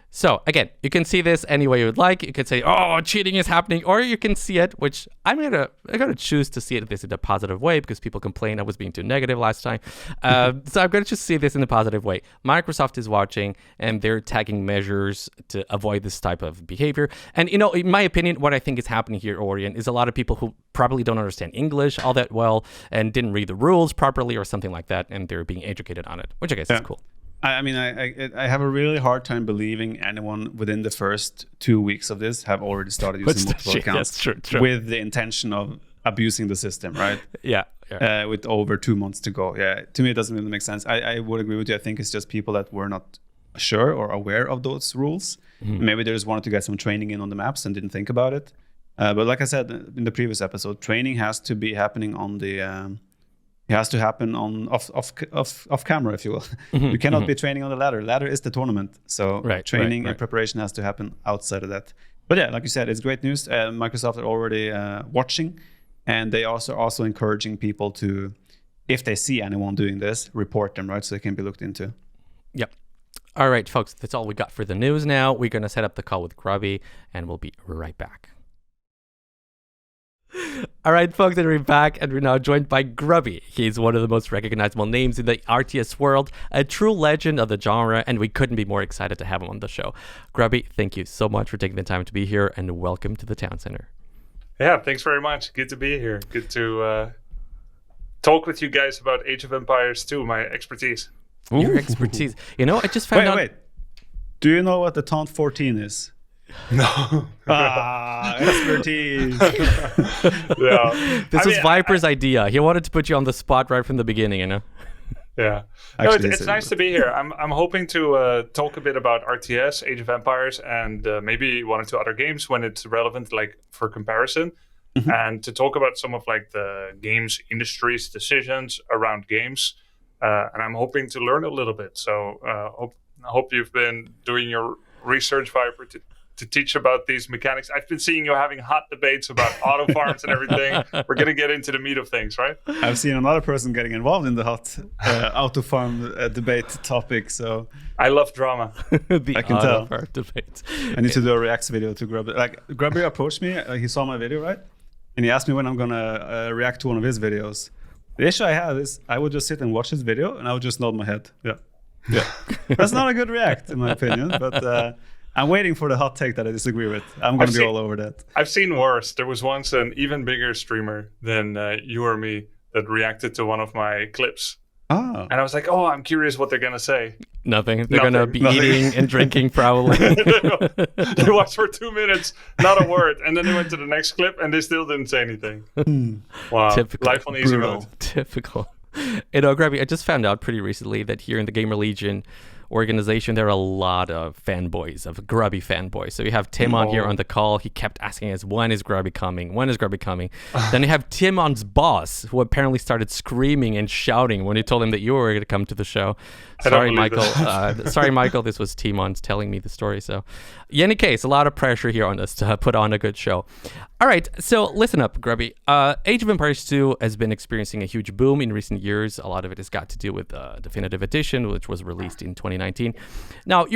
So, again, you can see this any way you would like. You could say, oh, cheating is happening, or you can see it, which I'm gonna choose to see it this in a positive way because people complained I was being too negative last time. So I'm gonna just see this in a positive way. Microsoft is watching, and they're taking measures to avoid this type of behavior. And, in my opinion, what I think is happening here, Orion, is a lot of people who probably don't understand English all that well and didn't read the rules properly or something like that, and they're being educated on it, which I guess is cool. I mean, I have a really hard time believing anyone within the first 2 weeks of this have already started using multiple accounts with the intention of abusing the system, right? Yeah. With over 2 months to go. Yeah, to me, it doesn't really make sense. I would agree with you. I think it's just people that were not sure or aware of those rules. Mm-hmm. Maybe they just wanted to get some training in on the maps and didn't think about it. But like I said in the previous episode, training has to be happening on the... It has to happen on off camera, if you will. Mm-hmm, you cannot be training on the ladder. Ladder is the tournament. So training and preparation has to happen outside of that. But yeah, like you said, it's great news. Microsoft are already watching, and they also encouraging people to, if they see anyone doing this, report them, right? So they can be looked into. Yep. All right, folks, that's all we got for the news now. We're going to set up the call with Grubby, and we'll be right back. All right, folks, and we're back, and we're now joined by Grubby. He's one of the most recognizable names in the RTS world, a true legend of the genre, and we couldn't be more excited to have him on the show. Grubby, thank you so much for taking the time to be here, and welcome to the Town Center. Yeah, thanks very much. Good to be here. Good to talk with you guys about Age of Empires 2, my expertise. Ooh. Your expertise. I just found out... Wait. Do you know what the Taunt 14 is? No. Expertise. Yeah. This was Viper's idea. He wanted to put you on the spot right from the beginning, Yeah. Actually, it's nice to be here. I'm hoping to talk a bit about RTS, Age of Empires, and maybe one or two other games when it's relevant, like for comparison, and to talk about some of like the games industry's decisions around games. And I'm hoping to learn a little bit. So I hope you've been doing your research, Viper, to teach about these mechanics. I've been seeing you having hot debates about auto farms and everything. We're going to get into the meat of things, right? I've seen another person getting involved in the hot auto farm debate topic. So I love drama. I can tell. Debate. I need to do a reacts video to Grubby. Like Grubby approached me. He saw my video, right? And he asked me when I'm going to react to one of his videos. The issue I have is I would just sit and watch his video and I would just nod my head. Yeah. That's not a good react, in my opinion. But I'm waiting for the hot take that I disagree with. I'm going to be all over that. I've seen worse. There was once an even bigger streamer than you or me that reacted to one of my clips. Oh. And I was like, I'm curious what they're going to say. Nothing. They're going to be eating and drinking, probably. They watched for 2 minutes, not a word. And then they went to the next clip and they still didn't say anything. Wow. Typical. Life on easy mode. Typical. Grubby, I just found out pretty recently that here in the Gamer Legion organization, there are a lot of fanboys, of Grubby fanboys. So you have Tim on here on the call. He kept asking us, when is Grubby coming? When is Grubby coming? Then you have Timon's boss, who apparently started screaming and shouting when he told him that you were going to come to the show. Sorry, Michael. Sorry, Michael. This was Timon's telling me the story. So in any case, a lot of pressure here on us to put on a good show. All right. So listen up, Grubby. Age of Empires 2 has been experiencing a huge boom in recent years. A lot of it has got to do with the Definitive Edition, which was released in 2019. Now,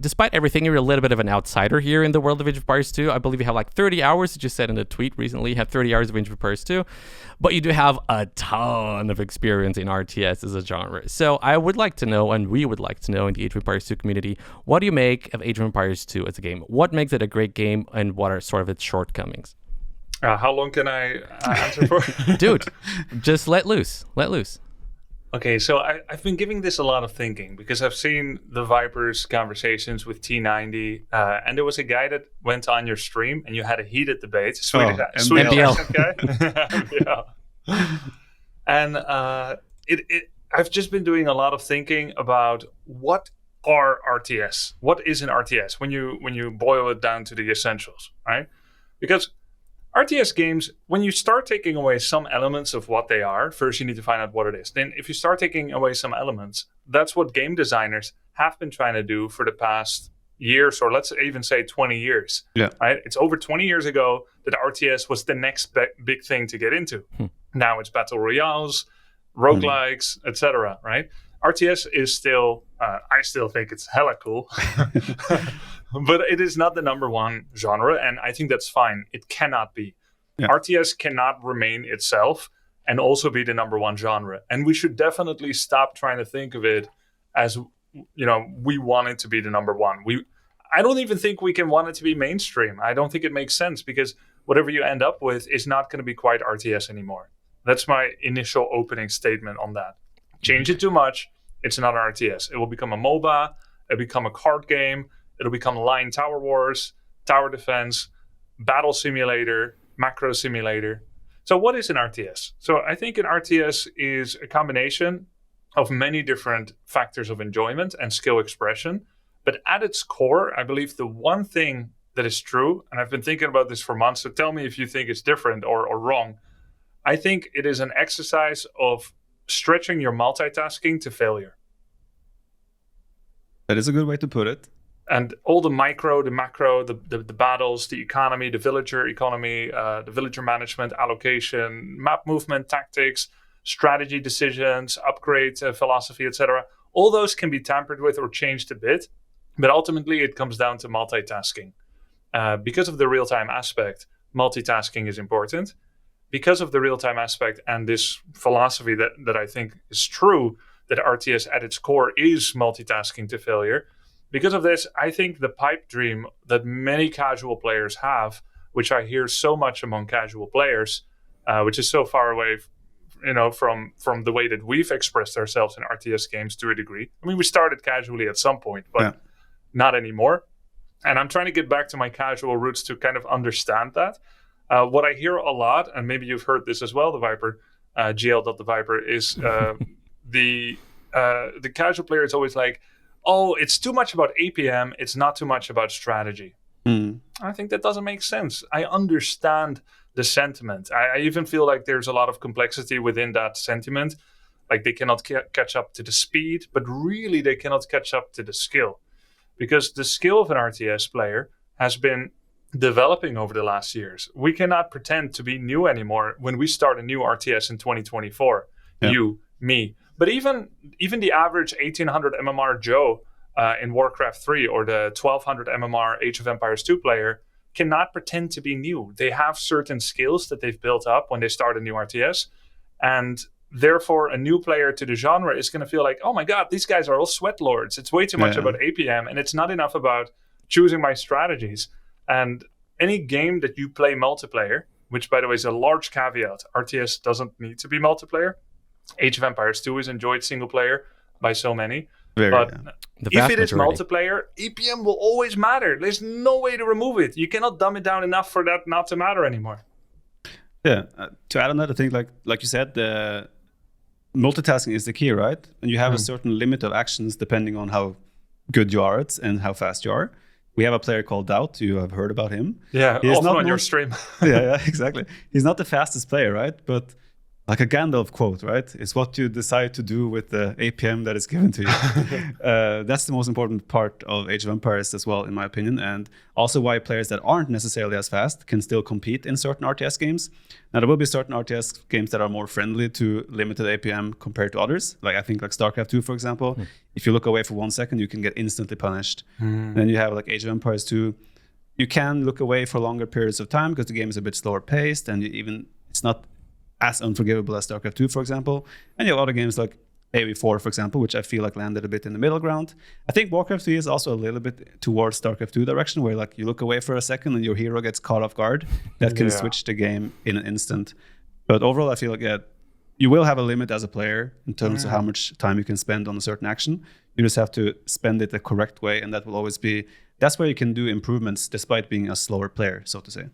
despite everything, you're a little bit of an outsider here in the world of Age of Empires 2. I believe you have like 30 hours, you just said in a tweet recently, you have 30 hours of Age of Empires 2, but you do have a ton of experience in RTS as a genre. So I would like to know, and we would like to know in the Age of Empires 2 community, what do you make of Age of Empires 2 as a game? What makes it a great game, and what are sort of its shortcomings? How long can I answer for? Dude, just let loose. Let loose. Okay, so I've been giving this a lot of thinking because I've seen the Vipers conversations with T90, and there was a guy that went on your stream and you had a heated debate. Swedish accent guy. Yeah. And I've just been doing a lot of thinking about what are RTS? What is an RTS when you boil it down to the essentials, right? Because RTS games, when you start taking away some elements of what they are, first you need to find out what it is. Then if you start taking away some elements, that's what game designers have been trying to do for the past years, or let's even say 20 years. Yeah. Right? It's over 20 years ago that RTS was the next big thing to get into. Now it's battle royales, roguelikes, etc. Right? RTS is still, I still think it's hella cool, but it is not the number one genre, and I think that's fine. It cannot be. Yeah. RTS cannot remain itself and also be the number one genre, and we should definitely stop trying to think of it as, we want it to be the number one. I don't even think we can want it to be mainstream. I don't think it makes sense, because whatever you end up with is not going to be quite RTS anymore. That's my initial opening statement on that. Change it too much, it's not an RTS. It will become a MOBA, it'll become a card game, it'll become line tower wars, tower defense, battle simulator, macro simulator. So what is an RTS? So I think an RTS is a combination of many different factors of enjoyment and skill expression. But at its core, I believe the one thing that is true, and I've been thinking about this for months, so tell me if you think it's different or wrong. I think it is an exercise of stretching your multitasking to failure. That is a good way to put it. And all the micro, the macro, the battles, the economy, the villager economy, the villager management, allocation, map movement, tactics, strategy decisions, upgrade philosophy, etc. All those can be tampered with or changed a bit, but ultimately it comes down to multitasking. Because of the real-time aspect, multitasking is important. Because of the real-time aspect and this philosophy that I think is true, that RTS at its core is multitasking to failure. Because of this, I think the pipe dream that many casual players have, which I hear so much among casual players, which is so far away, from the way that we've expressed ourselves in RTS games to a degree. I mean, we started casually at some point, but not anymore. And I'm trying to get back to my casual roots to kind of understand that. What I hear a lot, and maybe you've heard this as well, the Viper, GL.the Viper, is the casual player is always like, oh, it's too much about APM, it's not too much about strategy. I think that doesn't make sense. I understand the sentiment. I even feel like there's a lot of complexity within that sentiment. Like they cannot catch up to the speed, but really they cannot catch up to the skill. Because the skill of an RTS player has been developing over the last years. We cannot pretend to be new anymore when we start a new RTS in 2024. Yeah. You, me. But even the average 1800 MMR Joe in Warcraft 3 or the 1200 MMR Age of Empires 2 player cannot pretend to be new. They have certain skills that they've built up when they start a new RTS. And therefore, a new player to the genre is going to feel like, oh my God, these guys are all sweat lords. It's way too much about APM, and it's not enough about choosing my strategies. And any game that you play multiplayer, which by the way is a large caveat, RTS doesn't need to be multiplayer. Age of Empires 2 is enjoyed single player by so many. But if it is multiplayer, APM will always matter. There's no way to remove it. You cannot dumb it down enough for that not to matter anymore. Yeah, to add on that, I think like you said, the multitasking is the key, right? And you have a certain limit of actions depending on how good you are at and how fast you are. We have a player called Doubt. You have heard about him. Yeah, also on your stream. yeah, exactly. He's not the fastest player, right? But like a Gandalf quote, right? It's what you decide to do with the APM that is given to you. That's the most important part of Age of Empires as well, in my opinion. And also why players that aren't necessarily as fast can still compete in certain RTS games. Now, there will be certain RTS games that are more friendly to limited APM compared to others. Like I think like Starcraft 2, for example. If you look away for 1 second, you can get instantly punished. Then you have like Age of Empires 2. You can look away for longer periods of time because the game is a bit slower paced and it's not as unforgivable as StarCraft 2, for example. And you have other games like AV4, for example, which I feel like landed a bit in the middle ground. I think Warcraft 3 is also a little bit towards StarCraft 2 direction, where like you look away for a second and your hero gets caught off guard. That can switch the game in an instant. But overall, I feel like you will have a limit as a player in terms of how much time you can spend on a certain action. You just have to spend it the correct way, and that will always be... That's where you can do improvements despite being a slower player, so to say.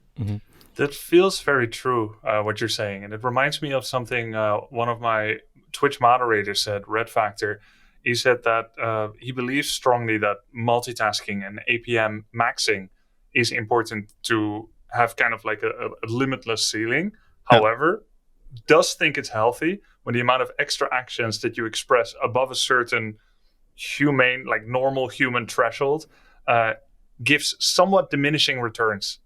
That feels very true, what you're saying. And it reminds me of something one of my Twitch moderators said, Red Factor. He said that he believes strongly that multitasking and APM maxing is important to have kind of like a limitless ceiling. Yeah. However, does think it's healthy when the amount of extra actions that you express above a certain humane, like normal human threshold, gives somewhat diminishing returns.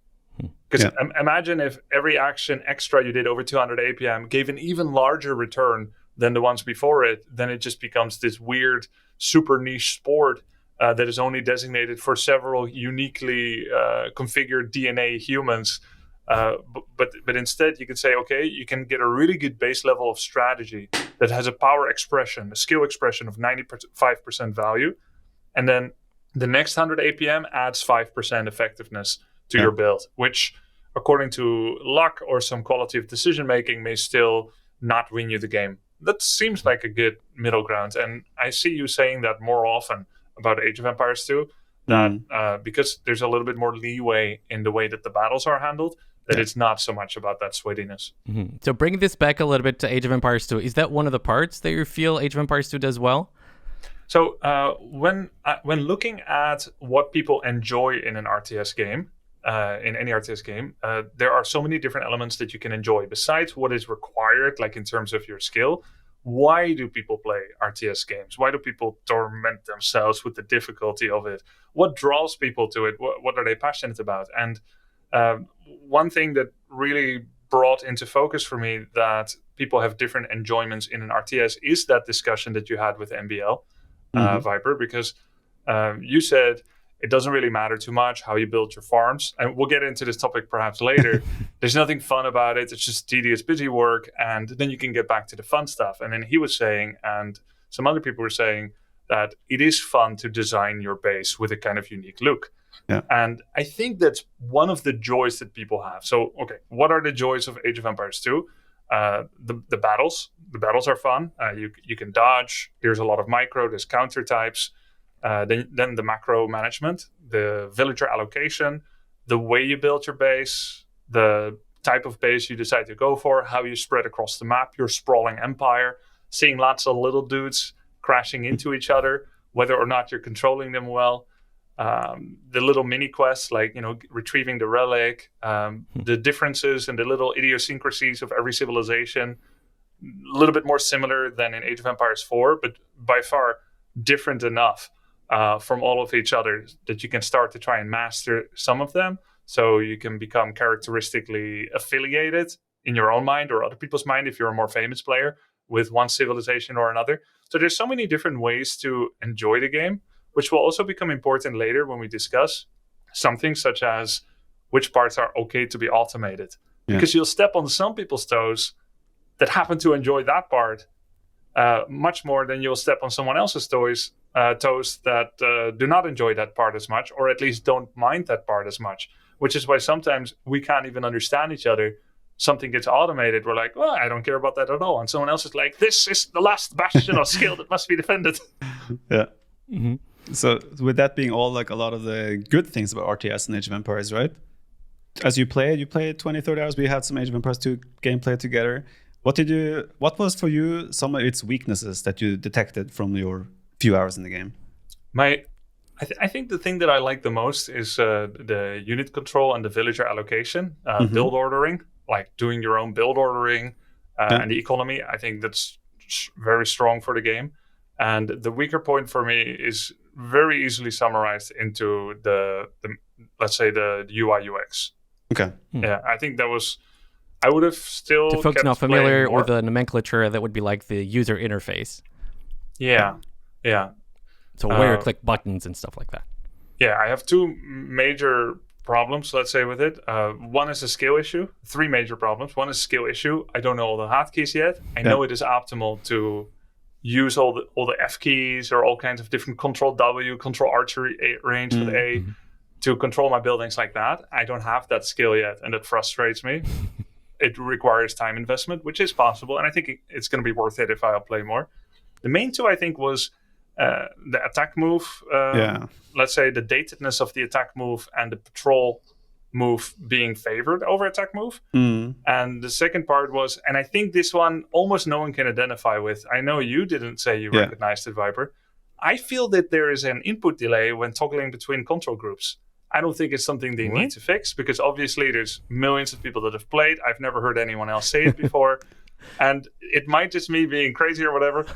Because imagine if every action extra you did over 200 APM gave an even larger return than the ones before it, then it just becomes this weird, super niche sport that is only designated for several uniquely configured DNA humans. But instead, you can say, okay, you can get a really good base level of strategy that has a power expression, a skill expression of 95% value. And then the next 100 APM adds 5% effectiveness to your build, which, according to luck or some quality of decision making, may still not win you the game. That seems like a good middle ground. And I see you saying that more often about Age of Empires 2, that because there's a little bit more leeway in the way that the battles are handled, that it's not so much about that sweatiness. Mm-hmm. So bringing this back a little bit to Age of Empires 2, is that one of the parts that you feel Age of Empires 2 does well? So when looking at what people enjoy in an RTS game, in any RTS game, there are so many different elements that you can enjoy. Besides what is required, like in terms of your skill, why do people play RTS games? Why do people torment themselves with the difficulty of it? What draws people to it? What are they passionate about? And one thing that really brought into focus for me that people have different enjoyments in an RTS is that discussion that you had with MBL, Viper, because you said it doesn't really matter too much how you build your farms. And we'll get into this topic perhaps later. There's nothing fun about it. It's just tedious, busy work. And then you can get back to the fun stuff. And then he was saying, and some other people were saying, that it is fun to design your base with a kind of unique look. Yeah. And I think that's one of the joys that people have. So, okay, what are the joys of Age of Empires 2? The battles. The battles are fun. You can dodge. There's a lot of micro. There's counter types. Then the macro management, the villager allocation, the way you build your base, the type of base you decide to go for, how you spread across the map, your sprawling empire, seeing lots of little dudes crashing into each other, whether or not you're controlling them well. The little mini quests, like, retrieving the relic, the differences and the little idiosyncrasies of every civilization, a little bit more similar than in Age of Empires 4, but by far different enough from all of each other that you can start to try and master some of them, so you can become characteristically affiliated in your own mind or other people's mind if you're a more famous player with one civilization or another. So there's so many different ways to enjoy the game, which will also become important later when we discuss something such as which parts are okay to be automated. Because you'll step on some people's toes that happen to enjoy that part much more than you'll step on someone else's toes that do not enjoy that part as much, or at least don't mind that part as much, which is why sometimes we can't even understand each other. Something gets automated, we're like, well, I don't care about that at all. And someone else is like, this is the last bastion of skill that must be defended. Yeah. Mm-hmm. So with that being all, like, a lot of the good things about RTS and Age of Empires, right? As you play 20, 30 hours, we had some Age of Empires 2 gameplay together. What was for you some of its weaknesses that you detected from your few hours in the game? I think the thing that I like the most is the unit control and the villager allocation, build ordering, like doing your own build ordering, and the economy. I think that's very strong for the game. And the weaker point for me is very easily summarized into the let's say the UI UX. Okay. Yeah, I think that was. I would have still. To folks not familiar with the nomenclature, that would be like the user interface. Yeah. So where you click buttons and stuff like that. Yeah, I have two major problems, let's say, with it. One is a skill issue. Three major problems. One is a skill issue. I don't know all the hotkeys yet. I know it is optimal to use all the F keys or all kinds of different control W, control archery range with A to control my buildings like that. I don't have that skill yet, and that frustrates me. It requires time investment, which is possible, and I think it's going to be worth it if I'll play more. The main two, I think, was the attack move. Let's say the datedness of the attack move and the patrol move being favored over attack move. Mm. And the second part was, and I think this one almost no one can identify with. I know you didn't say you recognized it, Viper. I feel that there is an input delay when toggling between control groups. I don't think it's something they need to fix, because obviously there's millions of people that have played. I've never heard anyone else say it before. And it might just me being crazy or whatever.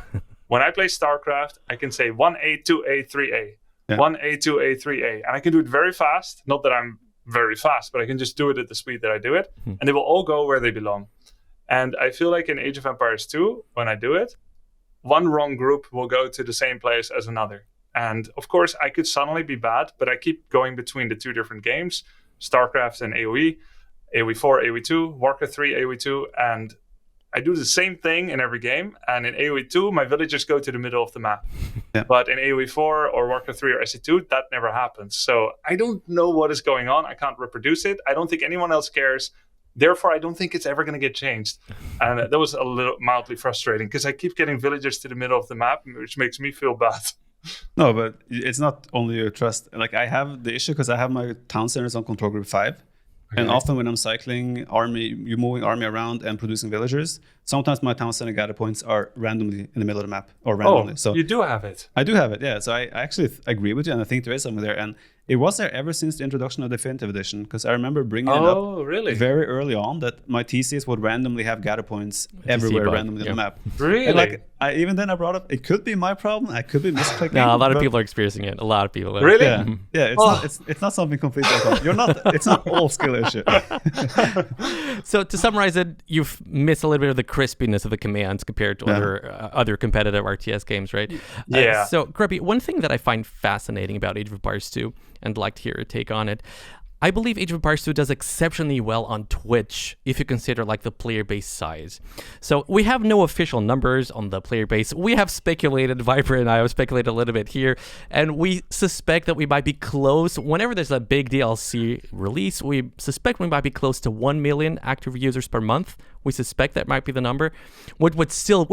When I play Starcraft, I can say 1A, 2A, 3A. 1A, 2A, 3A. And I can do it very fast. Not that I'm very fast, but I can just do it at the speed that I do it. And they will all go where they belong. And I feel like in Age of Empires 2, when I do it, one wrong group will go to the same place as another. And of course, I could suddenly be bad, but I keep going between the two different games, Starcraft and AoE, AoE 4, AoE 2, Warcraft 3, AoE 2, and I do the same thing in every game. And in AoE 2, my villagers go to the middle of the map. But in AoE 4 or Warcraft 3 or SE2, that never happens. So I don't know what is going on. I can't reproduce it. I don't think anyone else cares. Therefore, I don't think it's ever going to get changed. And that was a little mildly frustrating, because I keep getting villagers to the middle of the map, which makes me feel bad. No, but it's not only your trust. Like, I have the issue because I have my town centers on control group 5. And often when I'm cycling army, you're moving army around and producing villagers. Sometimes my town center gather points are randomly in the middle of the map, or randomly. So you do have it. I do have it, yeah. So I actually agree with you, and I think there is something there. And it was there ever since the introduction of the Definitive Edition, because I remember bringing it up very early on that my TCs would randomly have gather points everywhere randomly in the map. Really? And like, even then I brought up, it could be my problem. I could be misclicking. No, a lot of people are experiencing it. A lot of people. Really? Yeah, it's not something completely. You're not. It's not all skill issue. So to summarize it, you've missed a little bit of the crispiness of the commands compared to other competitive RTS games, right? Yeah. So Grubby, one thing that I find fascinating about Age of Empires 2, and like to hear your take on it, I believe Age of Empires 2 does exceptionally well on Twitch if you consider like the player base size. So we have no official numbers on the player base. We have speculated, Viper and I have speculated a little bit here, and we suspect that we might be close. Whenever there's a big DLC release, we suspect we might be close to 1 million active users per month. We suspect that might be the number, which would still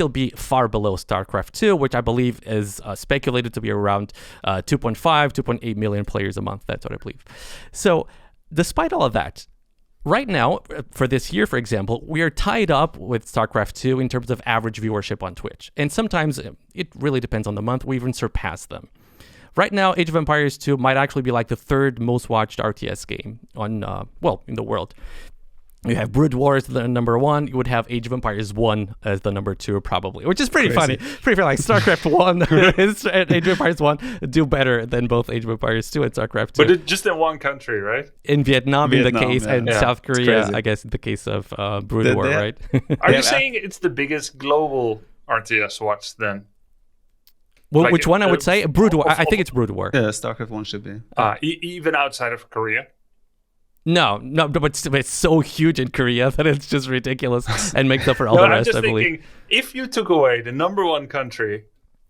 be far below StarCraft 2, which I believe is speculated to be around 2.5, 2.8 million players a month. That's what I believe. So despite all of that, right now, for this year, for example, we are tied up with StarCraft 2 in terms of average viewership on Twitch. And sometimes it really depends on the month. We even surpass them. Right now, Age of Empires 2 might actually be like the third most watched RTS game on, in the world. You have Brood War as the number 1. You would have Age of Empires 1 as the number 2, probably, which is pretty funny. Pretty funny. Like StarCraft 1 and Age of Empires 1 do better than both Age of Empires 2 and StarCraft 2. But just in one country, right? In Vietnam in the case, and South Korea, I guess, in the case of Brood War, right? Are you saying it's the biggest global RTS watched then? Well, like which one I would say? Brood War. I think it's Brood War. Yeah, StarCraft 1 should be. Even outside of Korea? No, but it's so huge in Korea that it's just ridiculous and makes up for all the rest, I believe. I'm just thinking, if you took away the number 1 country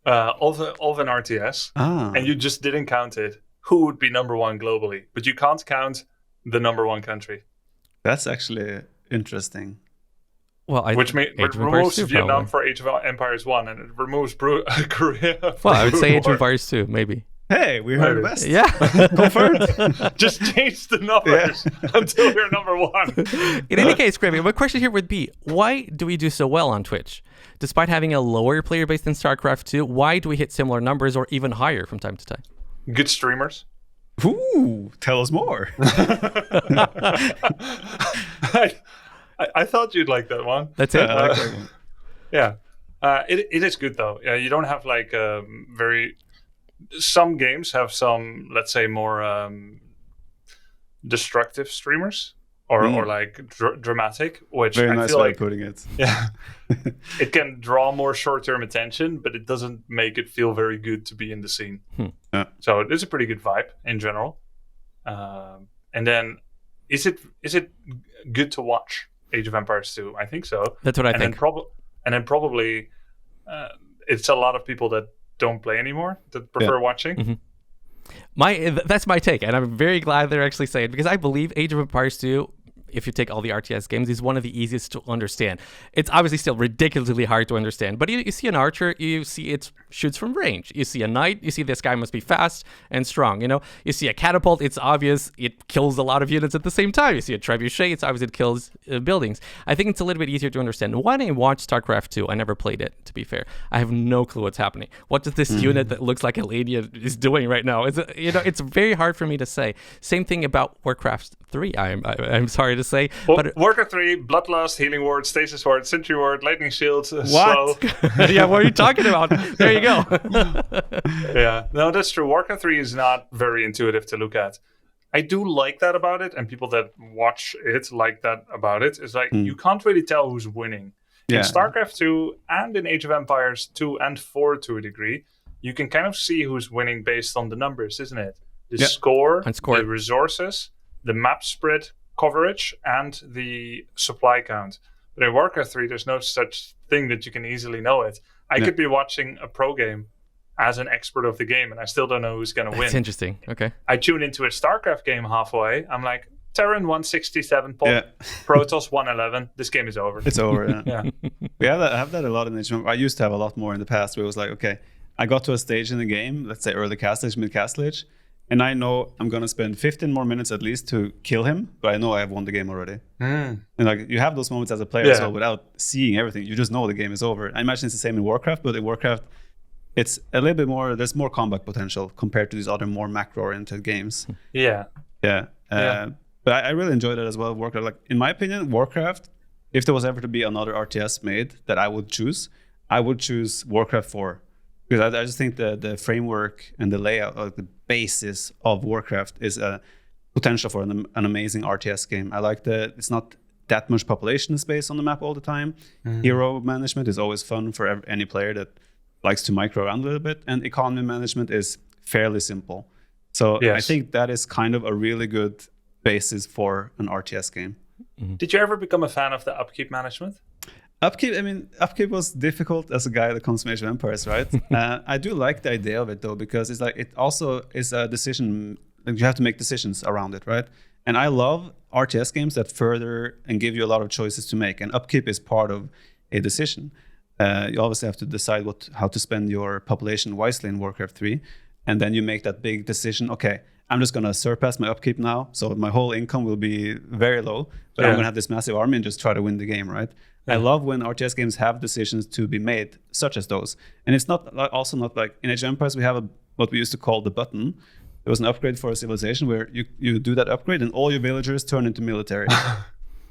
of an RTS and you just didn't count it, who would be number 1 globally? But you can't count the number 1 country. That's actually interesting. Well, which removes Vietnam for Age of Empires 1, and it removes Korea. Well, I would say Age of Empires 2, maybe. Hey, we heard the best. Yeah. Confirmed. Just change the numbers until you're number 1. In any case, Grubby, my question here would be, why do we do so well on Twitch? Despite having a lower player base than StarCraft 2, why do we hit similar numbers or even higher from time to time? Good streamers. Ooh, tell us more. I thought you'd like that one. That's it? I like that one. Yeah. It is good, though. You don't have like some games have some, let's say, more destructive streamers or like dramatic, which very I nice feel way like of putting it. Yeah, it can draw more short-term attention, but it doesn't make it feel very good to be in the scene. Yeah. So it is a pretty good vibe in general. And then, is it good to watch Age of Empires 2? I think so. That's what I think. And then probably it's a lot of people that don't play anymore that prefer watching. Mm-hmm. That's my take, and I'm very glad they're actually saying it, because I believe Age of Empires 2 if you take all the RTS games, is one of the easiest to understand. It's obviously still ridiculously hard to understand, but you see an archer, you see it shoots from range. You see a knight, you see this guy must be fast and strong. You see a catapult, it's obvious it kills a lot of units at the same time. You see a trebuchet, it's obvious it kills buildings. I think it's a little bit easier to understand. When I watched StarCraft 2, I never played it, to be fair. I have no clue what's happening. What does this unit that looks like a lady is doing right now? It's very hard for me to say. Same thing about Warcraft 3, I'm sorry to say. But Warcraft 3, Bloodlust, Healing Ward, Stasis Ward, Sentry Ward, Lightning Shield, What? Slow. Yeah, what are you talking about? There you go. Yeah, no, that's true. Warcraft 3 is not very intuitive to look at. I do like that about it, and people that watch it like that about it. It's like you can't really tell who's winning. In StarCraft 2 and in Age of Empires 2 and 4 to a degree, you can kind of see who's winning based on the numbers, isn't it? The score, the resources, the map spread coverage, and the supply count. But in Warcraft 3, there's no such thing that you can easily know it. I could be watching a pro game as an expert of the game, and I still don't know who's going to win. That's interesting. Okay. I tune into a StarCraft game halfway. I'm like, Terran 167 pop, Protoss 111. This game is over. It's over. Yeah. We have that a lot in Age. I used to have a lot more in the past where it was like, okay, I got to a stage in the game, let's say early castlage, mid castlage, and I know I'm going to spend 15 more minutes at least to kill him, but I know I have won the game already. And like you have those moments as a player as well without seeing everything. You just know the game is over. I imagine it's the same in Warcraft, but in Warcraft, it's a little bit more, there's more combat potential compared to these other more macro-oriented games. But I really enjoyed it as well, Warcraft. Like, in my opinion, Warcraft, if there was ever to be another RTS made that I would choose Warcraft 4. Because I just think the framework and the layout, like the basis of Warcraft is a potential for an amazing RTS game. I like it's not that much population space on the map all the time. Hero management is always fun for any player that likes to micro around a little bit. And economy management is fairly simple. So I think that is kind of a really good basis for an RTS game. Did you ever become a fan of the upkeep management? Upkeep was difficult as a guy that comes from Age of Empires, right? I do like the idea of it though, because it's like it also is a decision. Like you have to make decisions around it, right? And I love RTS games that further and give you a lot of choices to make. And upkeep is part of a decision. You obviously have to decide how to spend your population wisely in Warcraft 3, and then you make that big decision. Okay, I'm just going to surpass my upkeep now, so my whole income will be very low, but I'm going to have this massive army and just try to win the game, right? I love when RTS games have decisions to be made, such as those. And it's not like in Age of Empires, we have what we used to call the button. There was an upgrade for a civilization where you do that upgrade and all your villagers turn into military.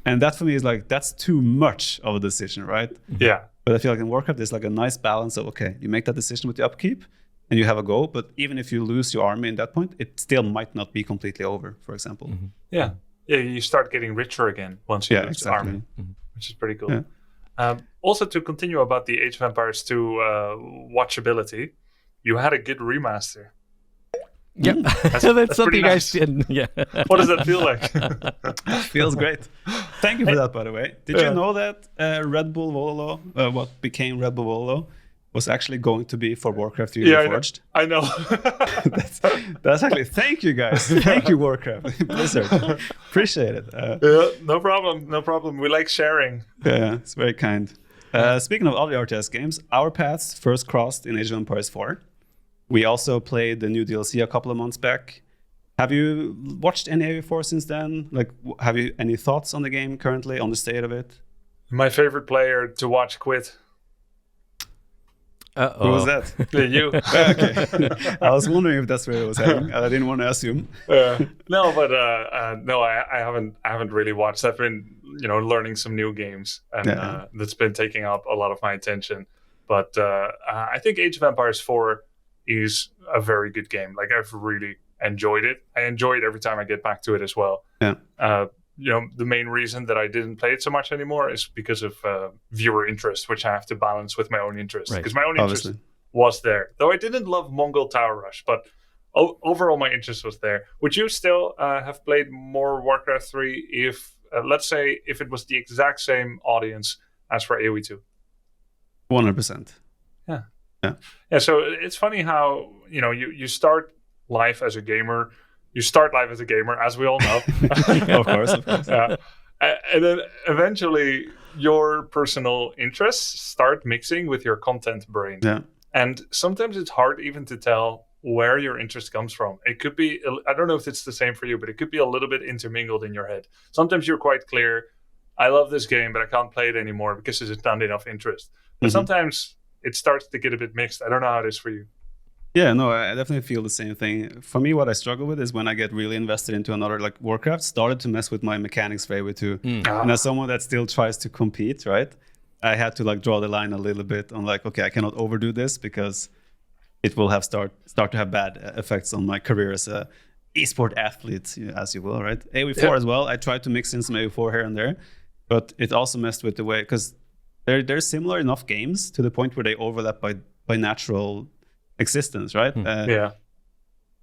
And that for me is like, that's too much of a decision, right? Yeah. But I feel like in Warcraft, there's like a nice balance of, okay, you make that decision with the upkeep, and you have a go, but even if you lose your army in that point, it still might not be completely over, for example. Yeah, you start getting richer again once you lose the army, which is pretty cool. Also, to continue about the Age of Empires 2 watchability, you had a good remaster. Yep, that's something nice. I did. Yeah. What does that feel like? Feels great. Thank you for that, by the way. Did you know that Red Bull Wololo, what became Red Bull Wololo, was actually going to be for Warcraft 3 Reforged? I know. that's actually, thank you guys. Thank you, Warcraft. Blizzard. Appreciate it. No problem. We like sharing. Yeah, it's very kind. Speaking of other RTS games, our paths first crossed in Age of Empires 4. We also played the new DLC a couple of months back. Have you watched any AV4 since then? Like, have you any thoughts on the game currently, on the state of it? My favorite player to watch quit. Who was that? You. Okay. I was wondering if that's where it was heading. I didn't want to assume. No, I haven't really watched. I've been, learning some new games, and that's been taking up a lot of my attention. But I think Age of Empires 4 is a very good game. Like, I've really enjoyed it. I enjoy it every time I get back to it as well. Yeah. The main reason that I didn't play it so much anymore is because of viewer interest, which I have to balance with my own interest. Because my own interest was there. Though I didn't love Mongol Tower Rush, but overall my interest was there. Would you still have played more Warcraft 3 if, let's say, if it was the exact same audience as for AoE 2? 100%. Yeah, so it's funny how, you start life as a gamer. You start life as a gamer, as we all know. Of course. And then eventually your personal interests start mixing with your content brain. Yeah. And sometimes it's hard even to tell where your interest comes from. It could be, I don't know if it's the same for you, but it could be a little bit intermingled in your head. Sometimes you're quite clear, I love this game, but I can't play it anymore because there's not enough interest. But sometimes it starts to get a bit mixed. I don't know how it is for you. Yeah, no, I definitely feel the same thing. For me, what I struggle with is when I get really invested into another, like Warcraft started to mess with my mechanics very way too. And as someone that still tries to compete, right, I had to like draw the line a little bit on like, okay, I cannot overdo this because it will have start to have bad effects on my career as a esport athlete, as you will, right? AoE4 as well. I tried to mix in some AoE4 here and there, but it also messed with the way, because they're similar enough games to the point where they overlap by natural existence, right?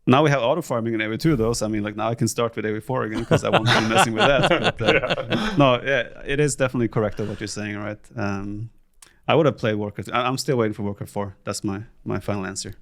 Now we have auto farming in AoE2 though, so I mean, like now I can start with AoE4 again because I won't be messing with that. But, no, it is definitely correct of what you're saying, right? I would have played Warcraft. I'm still waiting for Warcraft 4. That's my final answer.